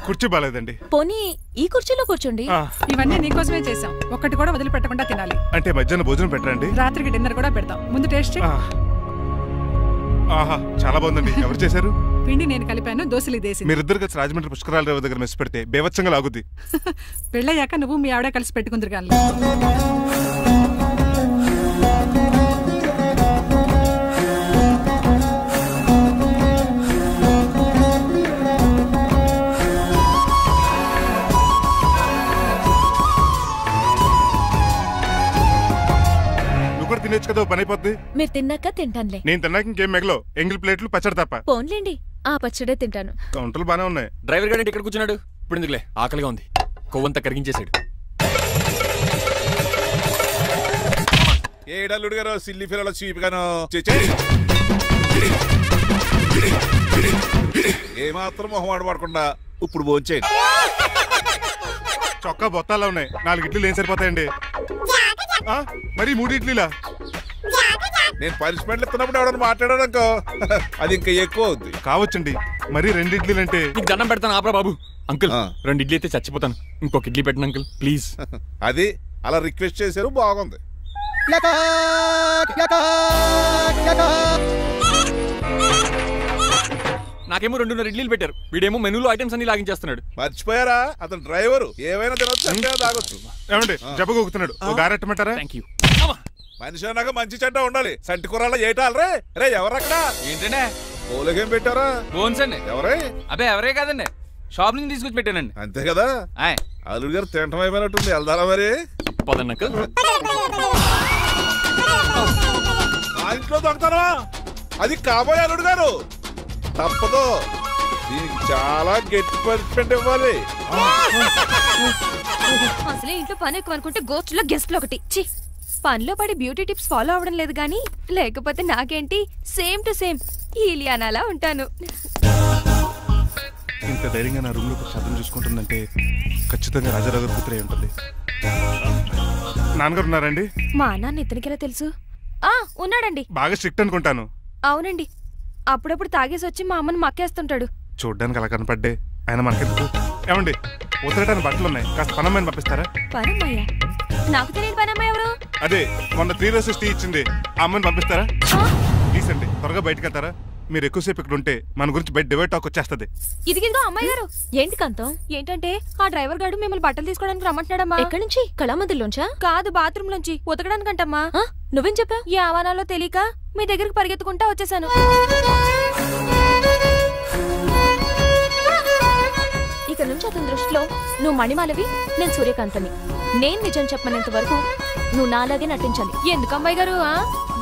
కుర్చీ బాలేదండి. పోనీ ఈ కుర్చీలో కూర్చోండి. ఇవన్నీ నీకోసమే చేసాం. ఒక్కటి కూడా వదిలిపెట్టకుండా తినాలి. అంటే మధ్యాహ్నం భోజనం పెట్టరండి? రాత్రికి డిన్నర్ కూడా పెడతాం. ముందు టేస్ట్ చేయి. ఆహా, చాలా బాగుందండి. ఎవరు చేశారు? పిండి నేను కలిపాను, దోశలు దేశం. మీరిద్దరు కలిసి రాజమండ్రి పుష్కరాల రేవు దగ్గర మెస్ పెడితే బేవచ్చంగా లాగుద్ది. పెళ్ళయ్యాక నువ్వు మీ ఆవిడ కలిసి పెట్టుకుందరు కానీ. తినొచ్చు కదా, పని అయిపోద్ది. మీరు తిన్నాక తింటానులే. నేను తిన్నాక ఇంకేం మిగలవు. ఎంగిల్ ప్లేట్లు పచ్చడి తప్ప. పోన్లేండి, ఆ పచ్చడే తింటాను. కౌంటర్లు బానే ఉన్నాయి. డ్రైవర్ గారు ఇక్కడ కూర్చున్నాడు. ఇప్పుడు ఎందుకులే, ఆకలిగా ఉంది. కొవ్వంతా కరిగించేశాడు. ఏడల్లుడు గారు సిల్లి పిల్లల చీపిగాను ఏమాత్రం మొహమాట పడకుండా ఇప్పుడు భోంచేయండి. చొక్కా బొత్తాల్లో ఉన్నాయి. 4 ఇడ్లీలు ఏం సరిపోతాయండి? మరి 3 ఇడ్లీలా? నేను పనిష్మెంట్లు ఇస్తున్నప్పుడు ఎవడన్నా మాట్లాడాడు అనుకో, అది ఇంకా ఎక్కువ అవుద్ది. కావచ్చండి, మరి 2 ఇడ్లీలు అంటే. నీకు దండం పెడతాను ఆపరా బాబు. అంకుల్ 2 ఇడ్లీ అయితే చచ్చిపోతాను. ఇంకొక ఇడ్లీ పెట్టండి అంకుల్ ప్లీజ్. అది అలా రిక్వెస్ట్ చేశారు, బాగుంది. నాకేమో 2.5 ఇడ్లీలు పెట్టారు. వీడేమో మెనూలో ఐటమ్స్ అన్ని లాగించేస్తున్నాడు. మర్చిపోయారా, అతను డ్రైవరు. ఏమైనా తినొచ్చు, తాగొచ్చు. ఏమండి జబ్బగొక్కుతున్నాడు, ఓ గారెట్టమంటారా? మనిషి అన్నాక మంచి చెడ్డ ఉండాలి. సంటి కూరలో ఏటాలరే. రే ఎవరక్కడ? ఏంటంటే పోలకేం పెట్టారా? బోన్స్ అండి. ఎవరే? అబ్బే ఎవరే కాదండి, షాప్ నుంచి తీసుకొచ్చి పెట్టానండి. అంతే కదా. అల్లుడు గారు తింటం అయిపోయినట్టుంది. వెళ్దారా మరి? పదన్నక ఆ ఇంట్లో దొంగతనా? అది కాబోయే అల్లుడు గారు. తప్పదు, దీనికి చాలా గట్టి పనిష్మెంట్ ఇవ్వాలి. అసలే ఇంట్లో పని ఎక్కువ అనుకుంటే గోచులో గెస్ట్లు ఒకటి. చి, పనిలో పడి బ్యూటీ టిప్స్ ఫాలో అవడం లేదు గానీ, లేకపోతే నాకేంటి సేమ్ టు సేమ్ ఈలియానాలా ఉంటాను. ఇంత ధైర్యంగా నా రూమ్ లో శబ్దం చూసుకుంటుందంటే ఖచ్చితంగా రాజారావు గారు కూతురే ఉంటుంది. నాన్నగారు ఉన్నారండి? మా నాన్న ఇతనికి ఎలా తెలుసు? ఉన్నాడండి. బాగా స్ట్రిక్ట్ అనుకుంటాను. అవునండి, అప్పుడప్పుడు తాగేసి వచ్చి మా అమ్మని మక్కేస్తుంటాడు. చూడ్డానికి అలా కనపడ్డే ఆయన మనకెందుకు? ఏమండి, ఉతరటానికి బట్టలు ఉన్నాయి, కాస్త పనమ్మాయిని పంపిస్తారా? పనమ్మాయ? నాకు తెలియని పనమ్మాయి ఎవరు? అదే మొన్న 3 రోజెస్ టీ ఇచ్చింది ఆ అమ్మని పంపిస్తారా ప్లీజ్ అండి, త్వరగా బయటకు వెళ్తారా? మీరు ఎక్కువసేపు ఇక్కడ ఉంటే మన గురించి బయట డివైడ్ టాక్ వచ్చేస్తుంది. ఇదిగో అమ్మాయి గారు. ఏంటి కాంతం? ఏంటంటే ఆ డ్రైవర్ గారు మిమ్మల్ని బట్టలు తీసుకోవడానికి రమ్మంటున్నాడమ్మా. ఎక్కడి నుంచి? కళామందిలోంచా? కాదు, బాత్రూమ్ లోంచి ఉతకడానికంటమ్మా. నువ్వేం చెప్పా? ఈ ఆవానాలో తెలియక మీ దగ్గరికి పరిగెత్తుకుంటా వచ్చేసాను. ఇక నుంచి అతని దృష్టిలో నువ్వు మణిమాలవి, నేను సూర్యకాంతని. నేను నిజం చెప్పనంత వరకు నువ్వు నాలాగే నటించాలి. ఎందుకు అమ్మాయి గారు?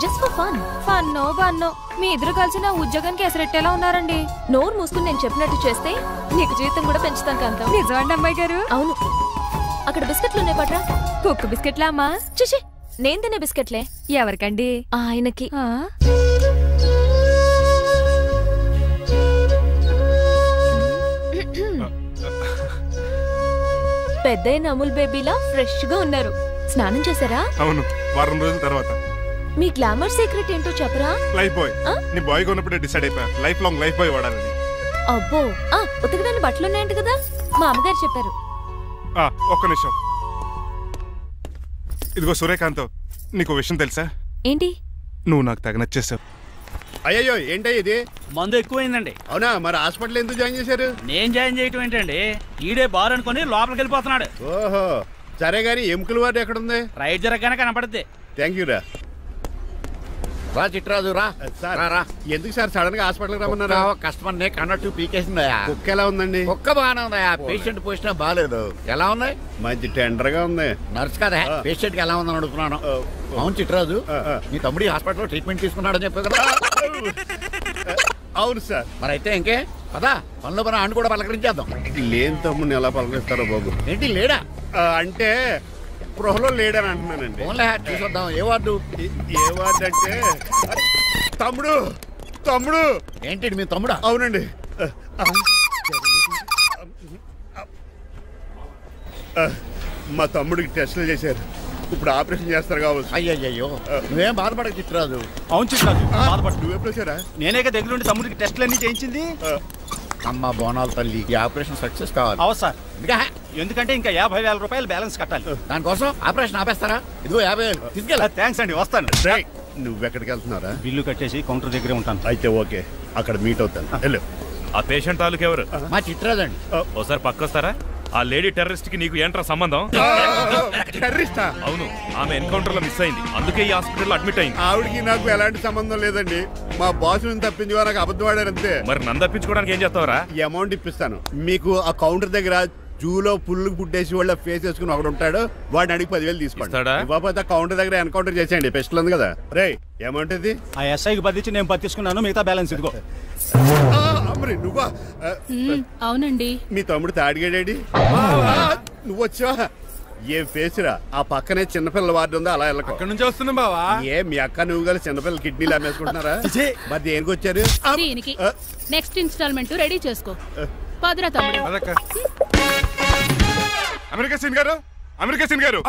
Just for fun. ఫన్నో బన్నో మీ ఇద్దరు కలిసి నా ఉద్యోగానికి ఎసరెట్టేలా ఉన్నారండి. నోరు మూసుకుని నేను చెప్పినట్టు చేస్తే నీకు జీవితం కూడా పెంచుతాను కాంతం. నిజమండి అమ్మాయి గారు? అవును. అక్కడ బిస్కెట్లు ఉన్నాయి పట్రా. కుక్క బిస్కెట్లా అమ్మా? చూసి నేను తినే బిస్కెట్లే. ఎవరికండి? ఆయనకి. పెద్దయిన అమూల్ బేబీలా ఫ్రెష్ గా ఉన్నారు. స్నానం చేశారా? అవును, వారం రోజుల తర్వాత. మీ గ్లామర్ సీక్రెట్ ఏంటో చెప్పరా? Life boy. నీ బాయ్ గా ఉన్నప్పుడే డిసైడ్ అయిపోయా లైఫ్ లాంగ్ లైఫ్ బాయ్ వాడాలని. అబ్బో, ఉతకడానికి బట్టలు ఉన్నాయంట కదా, మా అమ్మగారు చెప్పారు. ఒక్క నిమిషం. ఇదిగో సూర్యకాంత్, నీకు విషయం తెలుసా? ఏంటి? నువ్వు నాకు తెగ నచ్చేసావు. అయ్యో ఏంటో ఇది? మందు ఎక్కువైందండి. అవునా? మరి హాస్పిటల్ ఎందుకు జాయిన్ చేశారు? నేను జాయిన్ చేయటం ఏంటండి, ఈడే బార్ అనుకుని లోపలికి వెళ్ళిపోతున్నాడు. ఓహో, సరే గానీ ఎముకల వాడు ఎక్కడుంది? రైట్ జరగగానే కనపడుద్ది. థ్యాంక్ యూ రా. రా చిట్రాజు రా. రా. ఎందుకు సార్ సడన్ గా హాస్పిటల్ రమ్మన్నారా? కస్టమర్ నే కన్నట్టు పీకేసిందయా. కుక్క ఎలా ఉందండి? కుక్క బాగానే ఉందయా, పేషెంట్ పొజిషన్ బాగాలేదు. ఎలా ఉన్నాయి? మంచి టెండర్ గా ఉంది. నర్స్ కదా, పేషెంట్ కి ఎలా ఉందని అడుగుతున్నాను. అవును చిట్రాజు, నీ తమ్ముడి హాస్పిటల్లో ట్రీట్మెంట్ తీసుకున్నాడని చెప్పావు కదా? అవును సార్. మరి అయితే ఇంకే కదా, పనులు పని ఆండు కూడా పలకరించేద్దాం. లేని తమ్ముడిని ఎలా పలకరిస్తారో బాబు. ఏంటి లేడా? అంటే గృహలో లేడని అంటున్నానండి. చూసొద్దాం. ఏ వార్డు? ఏ వార్డు అంటే తమ్ముడు. తమ్ముడు ఏంటి మీ తమ్ముడా? అవునండి. మా తమ్ముడికి టెస్టులు చేశారు, ఇప్పుడు ఆపరేషన్ చేస్తారు కావచ్చు. అయ్యయ్యో, నువ్వేం బాధపడక చిట్రాజు. అవును చిట్రాజు, బాధపడు. నువ్వెప్పుడు వచ్చారా? నేనే దగ్గరుండి తమ్ముడికి టెస్టులన్నీ చేయించింది. అమ్మ బోనాల తల్లి, ఈ ఆపరేషన్ సక్సెస్ కావాలి. అవు సార్, ఎందుకంటే ఇంకా 50,000 రూపాయలు బ్యాలెన్స్ కట్టాలి. దానికోసం ఆపరేషన్ ఆపేస్తారా? ఇదిగో 50,000 తీసుకెళ్ళా. థ్యాంక్స్ అండి, వస్తాను. నువ్వెక్కడికి వెళ్తున్నారా? బిల్లు కట్టేసి కౌంటర్ దగ్గరే ఉంటాను. అయితే ఓకే, అక్కడ మీట్ అవుతాను. వెళ్ళు. ఆ పేషెంట్ తాలూకు ఎవరు? మా చిట్రాజు అండి. ఓసారి పక్కొస్తారా? ఆ లేడీ టెర్రరిస్ట్ కి నీకు ఏంట్రా సంబంధం? టెర్రరిస్టా? అవును, ఆమె ఎన్కౌంటర్ లో మిస్ అయింది, అందుకే ఈ హాస్పిటల్ అడ్మిట్ అయింది. ఆవిడికి నాకు ఎలాంటి సంబంధం లేదండి. మా బాస్ ని తప్పించుకో, నాకు అబద్ధం ఆడారంతే. మరి నన్ను తప్పించుకోవడానికి ఏం చేస్తావరా? ఈ అమౌంట్ ఇప్పిస్తాను మీకు. ఆ కౌంటర్ దగ్గర జూలో పుల్లు పుట్టేసి వాళ్ళ ఫేస్ వేసుకుని ఒకడు ఉంటాడు, వాడిని అడిగి 10,000 తీసుకోండి. ఇవ్వకపోతే కౌంటర్ దగ్గర ఎన్కౌంటర్ చేసేయండి. పెస్టల్ ఉంది కదా. రే అమౌంట్ ఇది? ఆ ఎస్ఐకి బదిలించి నేను బతిసుకున్నాను, మిగతా బ్యాలెన్స్ ఇదిగో. నువ్వా? అవునండి. మీ తమ్ముడు తాడిగాడేడి? నువ్వు వచ్చావా? ఏ ఫేస్ రా. ఆ పక్కనే చిన్నపిల్లల వార్డు ఉందా, అలా వెళ్ళకు. అక్కడ నుంచి వస్తున్నా బావా. ఏ మీ అక్క నువ్వు కలిసి చిన్నపిల్లల కిడ్నీలు అమ్మేసుకుంటున్నారా? మరి దేనికి వచ్చారు? దీనికి నెక్స్ట్ ఇన్స్టాల్మెంట్ రెడీ చేసుకో. పదరా తమ్ముడు. అమెరికా సీన్ గారు, అమెరికా సీన్ గారు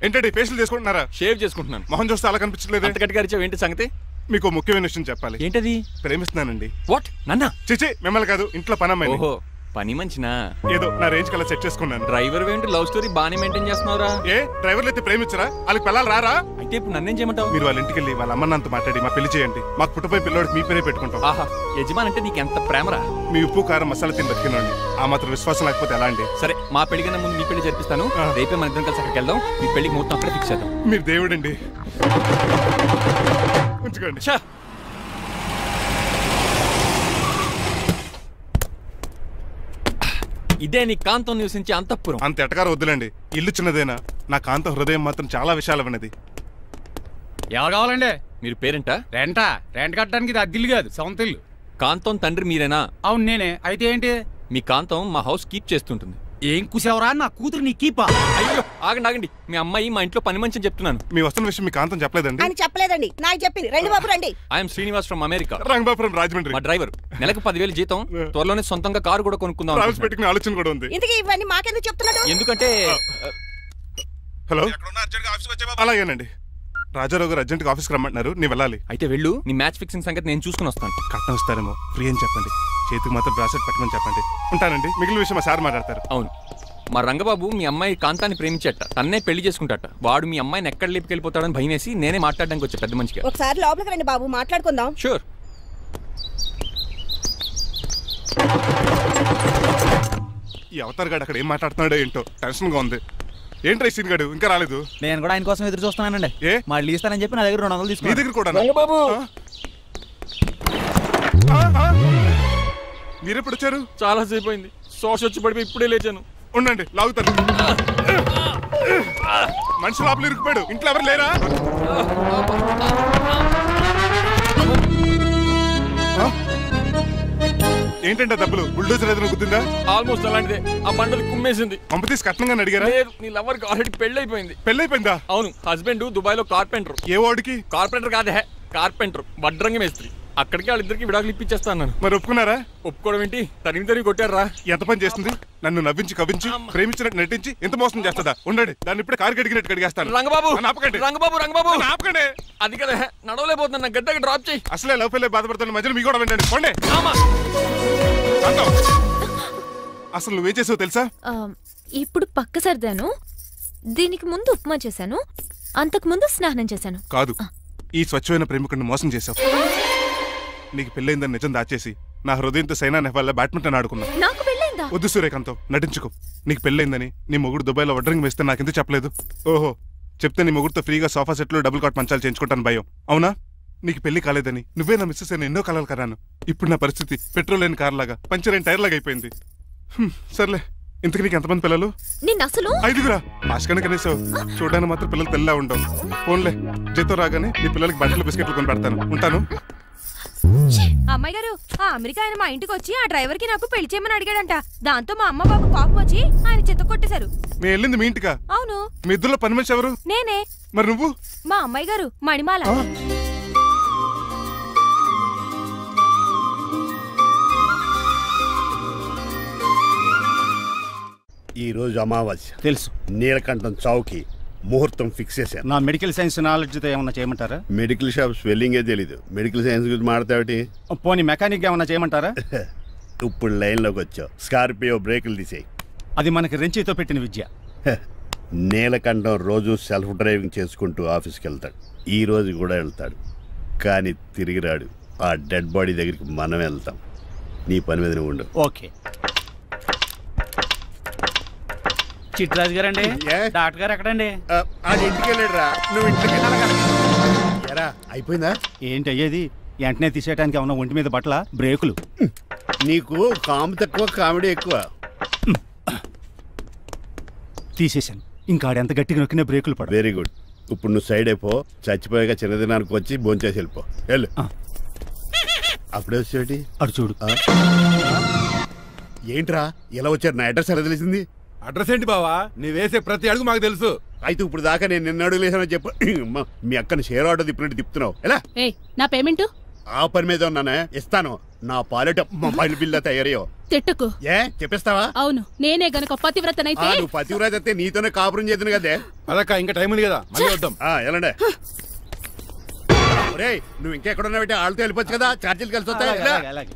ఏంటండి ఫేషియల్ చేసుకుంటున్నారా? షేవ్ చేసుకుంటున్నాను. మొహం చూస్తే అలా కనిపించలేదు. అంత గట్టిగా అరిచావు, ఏంటి సంగతి? మీకు ముఖ్యమైన విషయం చెప్పాలి. ఏంటది? ప్రేమిస్తున్నానండి. వాట్? నన్నా? చిచి, మిమ్మల్ని కాదు, ఇంట్లో పని అమ్మాయి. ఓహో, పని మంచినా? ఏదో నా రేంజ్ కల్లా సెట్ చేసుకున్నాను. డ్రైవర్ ఏంటి లవ్ స్టోరీ బాగానే మెయింటైన్ చేస్తున్నావురా? ఏ డ్రైవర్లు అయితే ప్రేమించరా? వాళ్ళకి పిల్లలు రారా? అయితే ఇప్పుడు నన్నేం చేయమంటావు? మీరు వాళ్ళ ఇంటికి వెళ్ళి వాళ్ళ అమ్మ నాన్నతో మాట్లాడి మా పెళ్లి చేయండి. మాకు పుట్టపోయి పిల్లోడికి మీ పేరే పెట్టుకుంటాం. ఆహా, యజమాన్ అంటే నీకు ఎంత ప్రేమరా? మీ ఉప్పు కారం మసాలా తిని బతికినండి. ఆ మాత్రం విశ్వాసం లేకపోతే ఎలా అండి? సరే, మా పెళ్లి కన్నా ముందు మీ పెళ్లి జరిపిస్తాను. రేపే మన ఇద్దరం కలిసి అక్కడికి వెళ్దాం. మీ పెళ్లికి మొత్తం అక్కడే ఫిక్స్ చేద్దాం. మీరు దేవుడండి. ఉంచుకోండి. ఇదే నీ కాంతం నివసించే అంతఃపురం. అంత ఎటకారం వద్దులండి, ఇల్లు చిన్నదేనా, నా కాంతం హృదయం మాత్రం చాలా విశాలమైనది. ఎవరు కావాలండి? మీరు పేరెంటా? రెంటా? రెంట్ కట్టడానికి ఇది అద్దిల్లు కాదు, సొంత ఇల్లు. కాంతం తండ్రి మీరేనా? అవును నేనే. అయితే ఏంటి? మీ కాంతం మా హౌస్ కీప్ చేస్తుంటుంది. ఏం కూసావరా? నా కూతురు నీ కీపా? అయ్యో ఆగండి ఆగండి, మీ అమ్మాయి మా ఇంట్లో పని మంచి చెప్తున్నాను. మీ వస్తున్న విషయం మీ కాంతం చెప్పలేదండి? ఆయన చెప్పలేదండి, నాకు చెప్పింది. రండి బాబు రండి. I'm Srinivas from America. Rangabapuram Rajahmundry. మా డ్రైవర్. నెలకు 10,000 జీతం. త్వరలోనే సొంతంగా కారు కూడా కొనుక్కుందాం. పెట్టుకునే ఆలోచన కూడా ఉంది. ఇంతకీ ఇవన్నీ మాకెందుకు చెప్తున్నాడు? ఎందుకంటే హలో, అలాగేనండి. రాజారావు గారు అర్జెంట్గా ఆఫీస్కి రమ్మంటున్నారు, నీ వెళ్ళాలి. అయితే వెళ్ళు, నీ మ్యాచ్ ఫిక్సింగ్ సంగతి నేను చూసుకుని వస్తాను. కట్నం ఇస్తారేమో, ఫ్రీ అని చెప్పండి. చేతికి మాత్రం బ్రాసెట్ పెట్టమని చెప్పండి. ఉంటానండి. మిగిలిన విషయం మా సార్ మాట్లాడతారు. అవును. మా రంగబాబు మీ అమ్మాయి కాంతాన్ని ప్రేమించట, తన్నే పెళ్లి చేసుకుంటాట. వాడు మీ అమ్మాయిని ఎక్కడ లేపుకెళ్ళిపోతాడని భయం వేసి నేనే మాట్లాడడానికి వచ్చా పెద్ద మనిషిగా. ఒకసారి లోపలికి రండి బాబు, మాట్లాడుకుందాం. షూర్. ఈ అవతార్ గాడు అక్కడ ఏం మాట్లాడుతున్నాడో ఏంటో టెన్షన్ గా ఉంది. ఏంట్రా సీన్ గాడు ఇంకా రాలేదు? నేను కూడా ఆయన కోసం ఎదురు చూస్తున్నానండి. మళ్ళీ ఇస్తానని చెప్పి నా దగ్గర 200 తీసుకుని. నీ దగ్గర కూడా రంగబాబు మీరెప్పుడు వచ్చారు? చాలా సేపు అయింది. సోష వచ్చి పడిపోయి ఇప్పుడే లేచాను. ఉండండి లాగుతాను. మనిషి లోపల ఇరుక్కుపోయాడు. ఇంట్లో ఎవరు లేరా? ఏంటంటే డబ్బులు బుల్డోజర్ ఏదైనా గుర్తుందా? ఆల్మోస్ట్ అలాంటిదే. ఆ బండలు కుమ్మేసింది. పంప తీసి కట్నంగా అడిగారా? లేదు, నీ లవర్ కి ఆల్రెడీ పెళ్లి అయిపోయింది. పెళ్లి అయిపోయిందా? అవును. హస్బెండ్ దుబాయ్ లో కార్పెంటర్. ఏ వాడికి? కార్పెంటర్ కాదే, కార్పెంటర్, వడ్రంగి మేస్త్రి. అక్కడికి వాళ్ళిద్దరికి విడాకులు ఇప్పించేస్తాను. మరి ఒప్పుకున్నారా? ఒప్పుకోవడం ఏంటి, తరిమి కొట్టారా. ఎంత పని చేస్తుంది? నన్ను నవ్వించి కవ్వించి ప్రేమించినట్టు నటించి ఎంత మోసం చేస్తుందా? ఉండండి, దాన్ని ఇప్పుడే కారు కడిగినట్టు కడిగేస్తాను. రంగబాబు ఆపకండి. రంగబాబు ఆపకండి. అది కదా నడవలేకపోతున్నా, నా గద్దకి డ్రాప్ చేయి. అసలే లవ్ పెళ్ళి బాధపడుతున్న మధ్యలో మీ కూడా వినండి. పోండి. అసలు నువ్వేం చేసావు తెలుసా? ఇప్పుడు పక్క సర్దాను, దీనికి ముందు ఉప్మా చేశాను, అంతకు ముందు స్నానం చేశాను. కాదు, ఈ స్వచ్ఛమైన ప్రేమికుడిని మోసం చేశావు. నీకు పెళ్ళైందని నిజం దాచేసి నా హృదయంతో సైనా నెహ్వాల్ బ్యాడ్మింటన్ ఆడుకున్నా. నాకు పెళ్ళైందా? వద్దు సూర్యకాంతం, నటించుకో. నీకు పెళ్ళైందని నీ మొగుడు దుబాయ్లో వడ్రంగి వేస్తే నాకెందుకు చెప్పలేదు? ఓహో, చెప్తే నీ మొగుడుతో ఫ్రీగా సోఫా సెట్లు డబుల్ కాట్ మంచాలు చేయించుకుంటాను భయం. అవునా? నీకు పెళ్లి కాలేదని నువ్వే నా మిస్సెస్ అని ఎన్నో కలలు కరాను. ఇప్పుడు నా పరిస్థితి పెట్రోల్ లేని కార్ లాగా, పంచర్ అయిన టైర్ లాగా అయిపోయింది. సర్లే, ఇంతకు నీకు ఎంతమంది పిల్లలు? నేను అసలు 5గురా. ఆశకనే కనీసం చూడడానికి మాత్రం పిల్లలు తెల్లా ఉండవు. ఫోన్లే, జీతం రాగానే నీ పిల్లలకి బట్టలు బిస్కెట్లు కొని పెడతాను. ఉంటాను. అమ్మాయి గారు, ఆ అమెరికా ఆయన మా ఇంటికి వచ్చి ఆ డ్రైవర్ కి నాకు పెళ్లి చేయమని అడిగాడంట. దాంతో మా అమ్మ బాబు కోపం వచ్చి ఆయన చెత్త కొట్టేశారు. నేను వెళ్ళింది మీ ఇంటికా? అవును. మీ ఇద్దరులో పని మనిషి ఎవరు? నేనే. మరి నువ్వు? మా అమ్మాయి గారు మణిమాల. ఈ రోజు అమావాస్య తెలుసు. నీలకంఠం చౌకి ముహూర్తం ఫిక్స్ చేశారు. నా మెడికల్ సైన్స్ నాలెడ్జ్తో ఏమన్నా చేయమంటారా? మెడికల్ షాప్ స్వెల్లింగే తెలీదు, మెడికల్ సైన్స్ గురించి మాట్లాడతావిటి? పోనీ మెకానిక్ ఏమన్నా చేయమంటారా? ఇప్పుడు లైన్లోకి వచ్చావు. స్కార్పియో బ్రేకులు తీసేయి. అది మనకి రెంచితో పెట్టిన విద్య. నీలకంఠం రోజు సెల్ఫ్ డ్రైవింగ్ చేసుకుంటూ ఆఫీస్కి వెళ్తాడు. ఈ రోజు కూడా వెళ్తాడు, కానీ తిరిగి రాడు. ఆ డెడ్ బాడీ దగ్గరికి మనం వెళ్తాం. నీ పని మీద నువ్వు ఉండు. ఓకే. చిట్రాజు గారండి, డాక్టర్ గారు ఎక్కడండి? అది ఇంటికి వెళ్ళాడు రా. నువ్వు ఇంటికి ఎరా అయిపోయిందా? ఏంటి అయ్యేది? వెంటనే తీసేయడానికి ఏమన్నా ఒంటి మీద బట్టల బ్రేకులు? నీకు కాము తక్కువ, కామెడీ ఎక్కువ. తీసేశాను. ఇంకా ఎంత గట్టిగా నొక్కిన బ్రేకులు పడ. Very good. ఇప్పుడు నువ్వు సైడ్ అయిపో. చచ్చిపోయాక చిన్నదినానికి వచ్చి భోంచేసి వెళ్ళిపో. వెళ్ళు. అప్పుడే వచ్చేటి అటు చూడు. ఏంట్రా ఇలా వచ్చారు? నా అడ్రస్ ఎలా తెలిసింది? అడ్రస్ ఏంటి బావా? నీ వేసే ప్రతి అడుగు మాకు తెలుసు. అయితే ఇప్పుడు దాకా నేను నిన్న అడుగు లేసానని చెప్పు. మీ అక్కని షేర్ ఆర్డర్ తిప్పినట్టు తిప్పుతున్నావు. ఎలా? నా పేమెంట్ ఆ పని మీద ఉన్నానే, ఇస్తాను. నా పాలెట మొబైల్ బిల్లా తయారయ్యో. తిట్టుకు. ఏ చెప్పిస్తావా? అవును, నేనే గనక పతివ్రతనైతే. నువ్వు పతివ్రత అయితే నీతోనే కాపురం చేద్దును కదే. అదక్క, ఇంకా టైం ఉంది కదా, మళ్ళీ వద్దాం. ఎలాండే నువ్వు ఇంకెక్కడున్నా పెట్టి వాళ్ళతో వెళ్ళిపోవచ్చు కదా, ఛార్జీలు కలిసి వస్తాయి.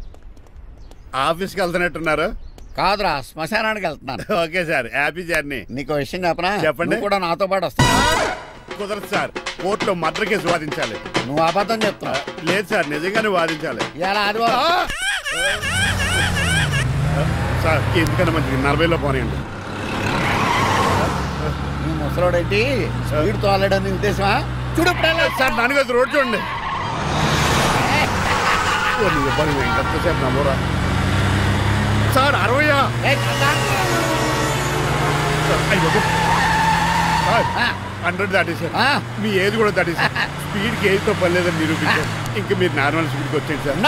ఆఫీస్కి వెళ్తున్నట్టున్నారు? కాదురా, శ్మశానానికి వెళ్తున్నాను. Okay sir, happy journey. నీకు విషయం చెప్పనా? చెప్పండి. కూడా నాతో పాటు వస్తా. కుదరదు సార్, కోర్టులో మర్డర్ కేసు వాదించాలి. నువ్వు అబద్ధం చెప్తున్నావు. లేదు సార్, నిజంగానే వాదించాలి. ఇలా ఆదివారం సార్, ఎందుకన్నా మంచిది 40లో పోనీయండి. నువ్వు ముసలోడేంటి స్పీడ్ తోలడని ఉద్దేశమా? చూడు సార్, నాన్నగారు రోడ్ చూడండి. ఎంతసేపు నమ్మరా సార్? 60 100 దాటేసారు. మీ ఏజ్ కూడా దాటేసారు. స్పీడ్కి ఏజ్తో పని లేదని నిరూపించారు. ఇంకా మీరు నార్మల్ స్పీడ్కి వచ్చేది సార్.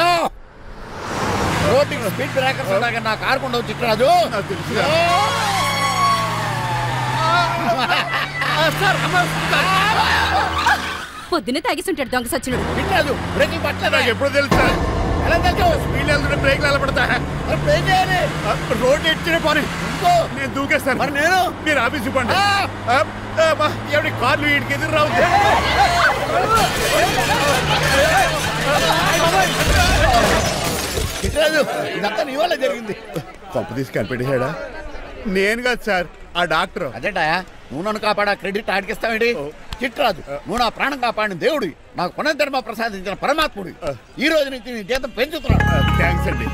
రోడ్డుకి స్పీడ్ బ్రేకర్స్ ఉండగా నా కారు కొండ చిట్టరాజు. నాకు తెలుసు. పొద్దునే తాగిస్తుంటాడు దొంగ సచ్చినుడు. చిట్టరాజు బ్రేకులు పట్టలేదు. నాకు ఎప్పుడు తెలుసు సార్? ఎలా తెలుసు? స్పీడ్ వెళ్తుంటే బ్రేక్లు ఎలా పడతా? రోడ్డు ఎట్టిన పని నేను దూకేస్తాను. మరి నేను? మీరు ఆఫీస్ ఇవ్వండి. ఎవరి కార్లు వీడికి ఎదురు రావు. చిట్టరాజు, ఇదంతా నీ వల్ల జరిగింది. తప్పు తీసి కనిపెట్టేశాడా? నేను కాదు సార్, ఆ డాక్టర్. అదేంటా నువ్వు నన్ను కాపాడా క్రెడిట్ ఆడికిస్తావేంటి? చిట్రాజు, నువ్వు నా ప్రాణం కాపాడిన దేవుడి, నాకు పునర్ధర్మ ప్రసాదించిన పరమాత్ముడి. ఈ రోజు నుంచి నీ జీతం పెంచుతున్నాను. థ్యాంక్స్ అండి.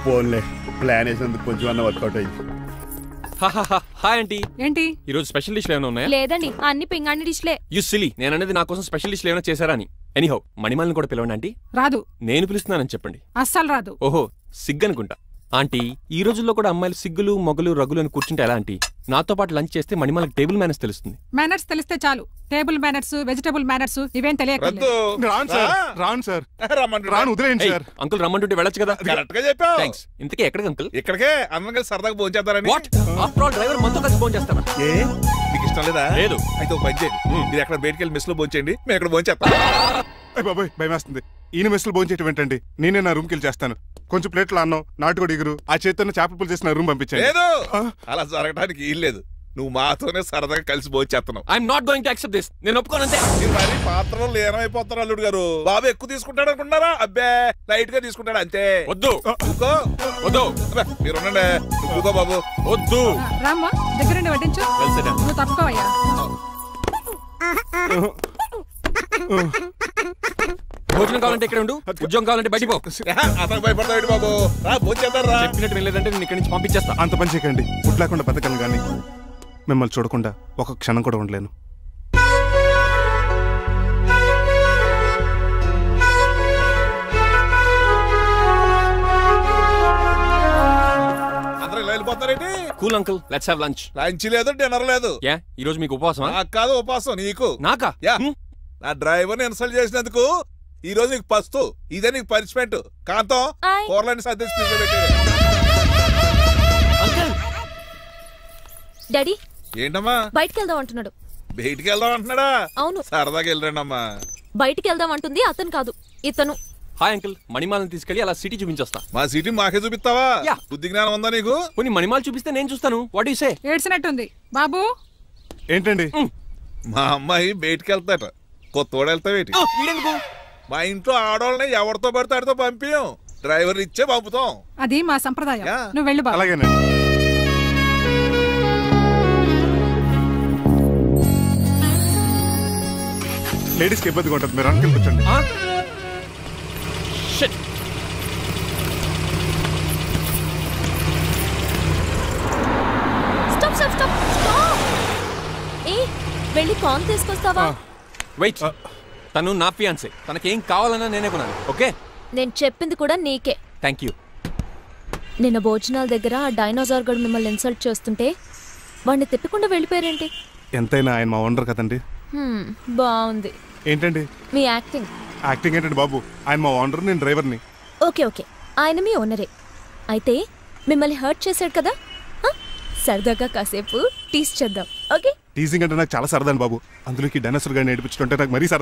ఫోన్లే, ప్లాన్ వేసినందుకు కొంచెం అన్న వర్కౌట్ అయింది. Hi aunty. ఏంటి ఈ రోజు స్పెషల్ డిష్లు ఏమైనా ఉన్నాయా? లేదండి, అన్ని పింగాణి డిష్లే. యు సిలీ, నేను అనేది నా కోసం స్పెషల్ డిష్లు ఏమైనా చేశారా అని. ఎనీహౌ మణిమాలని కూడా పిలవండి ఆంటీ. రాదు. నేను పిలుస్తున్నానని చెప్పండి. అస్సలు రాదు. ఓహో, సిగ్గనుకుంటా. ఆంటీ, ఈ రోజుల్లో కూడా అమ్మాయిలు సిగ్గులు మొగలు రగులు అని కూర్చుంటే ఎలా ఆంటీ? నాతో పాటు లంచ్ చేస్తే మణిమాలకు టేబుల్ మేనర్స్ తెలుస్తుంది. మేనర్స్ తెలిస్తే చాలు. టేబుల్ మేనర్స్, వెజిటబుల్ మేనర్స్ ఇవేం తెలియదు. అంకుల్ రమ్మంటుంటే వెళ్ళొచ్చు కదా. కరెక్ట్ గా చెప్పావు. థాంక్స్. ఇంతకీ ఎక్కడికి అంకుల్? ఇక్కడికే అందరం కలిసి సరదాగా భోజనం చేద్దారని. వాట్? ఆఫ్టర్ ఆల్ డ్రైవర్ మనతో కలిసి భోజనం చేస్తారా? నీకు ఇష్టం లేదా? లేదు. అయితే ఒక పని చేయండి, మీరు ఎక్కడ బయటికి వెళ్ళి మెస్ లో భోజనం చేయండి, మేము ఇక్కడ భోజనం చేస్తాం. బాబాయ్ భయం వేస్తుంది. ఈయన మెస్సులు భోజనం చేయటం ఏంటండి? నేనే నా రూమ్కి వెళ్ళి చేస్తాను. కొంచెం ప్లేట్లు అన్నం, నాటుకోడి ఇగురు, ఆ చేతితో చేపల పులుసు చేసి నా రూమ్ పంపించాను. లేదు, అలా జరగడానికి ఏం లేదు. నువ్వు మాతోనే సరదాగా కలిసి భోజనం చేస్తున్నావు. I'm not going to accept this. నేను ఒప్పుకోనంతే. మీరు మరి పాత్రలో లీనమైపోతారు అల్లుడు గారు. బాబు ఎక్కువ తీసుకుంటాడు అనుకుంటారా? అబ్బే, లైట్ గా తీసుకుంటాడు అంతే. వద్దు వద్దు, మీరు ఉండండి. నువ్వుకో బాబు. వద్దు. రామ్మా, దగ్గరుండి వడ్డించు. నువ్వు తప్పుకోవయ్యా. భోజనం కావాలంటే ఇక్కడ ఉండు, ఉద్యోగం కావాలంటే బయటికి పో. అతను భయపడతాడు బాబు. రా భోజనం చేద్దాం. చెప్పినట్టు వెళ్ళలేదంటే నేను ఇక్కడి నుంచి పంపించేస్తా. అంత పని చేయకండి. ఫుడ్ లేకుండా బతకను కానీ మిమ్మల్ని చూడకుండా ఒక క్షణం కూడా ఉండలేను. అందరూ ఇలా వెళ్ళిపోతారేంటి? Cool uncle, let's have lunch. Lunch లేదు, డిన్నర్ లేదు. యా, ఈ రోజు మీకు ఉపవాసమా? నాకు కాదు ఉపవాసం, నీకు. నాకా? యా, నా డ్రైవర్ని ఇన్సల్ట్ చేసినందుకు ఈ రోజు నీకు పస్తు. ఇదే నీకు పనిష్మెంట్. కాంతం, కూరలని సర్దేసి ఫ్రిడ్జ్ లో పెట్టేది. డాడీ ఏంటమ్మా? బయటికి వెళ్దాం అంటున్నాడు. బయటికి వెళ్దాం అంటున్నాడా? అవును. సరదాగా వెళ్ళండి అమ్మా. బయటికి వెళ్దాం అంటుంది అతను కాదు, ఇతను. హాయ్ అంకుల్, మణిమాలని తీసుకెళ్లి అలా సిటీ చూపించొస్తా. మా సిటీ మాకే చూపిస్తావా? బుద్ధి జ్ఞానం ఉందా నీకు? కొన్ని మణిమాలు చూపిస్తే నేను చూస్తాను. What you say? ఏడ్చినట్టుంది బాబు. ఏంటండి? మా అమ్మాయి బయటికి వెళ్తాట, కొత్తోడు వెళ్తావేటి? మా ఇంట్లో ఆడవాళ్ళని ఎవరితో పడితే ఆడితో పంపించాం, డ్రైవర్ ఇచ్చే పంపుతాం. అది మా సంప్రదాయం. నువ్వు వెళ్ళు బాబు. అలాగేనండి. లేడీస్కి ఇబ్బందిగా ఉంటుంది, మీరు అనుకుని కూర్చోండి. Stop stop stop stop. ఏ, వెళ్ళి కార్న్ తీసుకొస్తావా? వెయిట్, తను నా ఫియాన్సే. తనకేం కావాలన్నా నేనే కొనాలి. ఓకే? నేను చెప్పింది కూడా నీకే. Thank you. నిన్న భోజనాల దగ్గర ఆ డైనోసార్ గడు మిమ్మల్ని ఇన్సల్ట్ చేస్తుంటే వాడిని తిప్పకుండా వెళ్ళిపోయారేంటి? ఎంతైనా ఆయన మా ఓనర్ కదండి. బాగుంది. ఏంటండి మీ యాక్టింగ్? యాక్టింగ్ ఏంటండి బాబు? ఆయన మా ఓనర్, నేను డ్రైవర్ని. ఓకే ఓకే, ఆయన మీ ఓనరే. అయితే మిమ్మల్ని హర్ట్ చేశాడు కదా, సరదాగా కాసేపు టీస్ చేద్దాం. ఓకే? టీజింగ్ అంటే నాకు చాలా సరదా బాబు. అందులోకి డైనోసార్ గారిని ఏడిపించుకుంటే నాకు మరీ సరదా.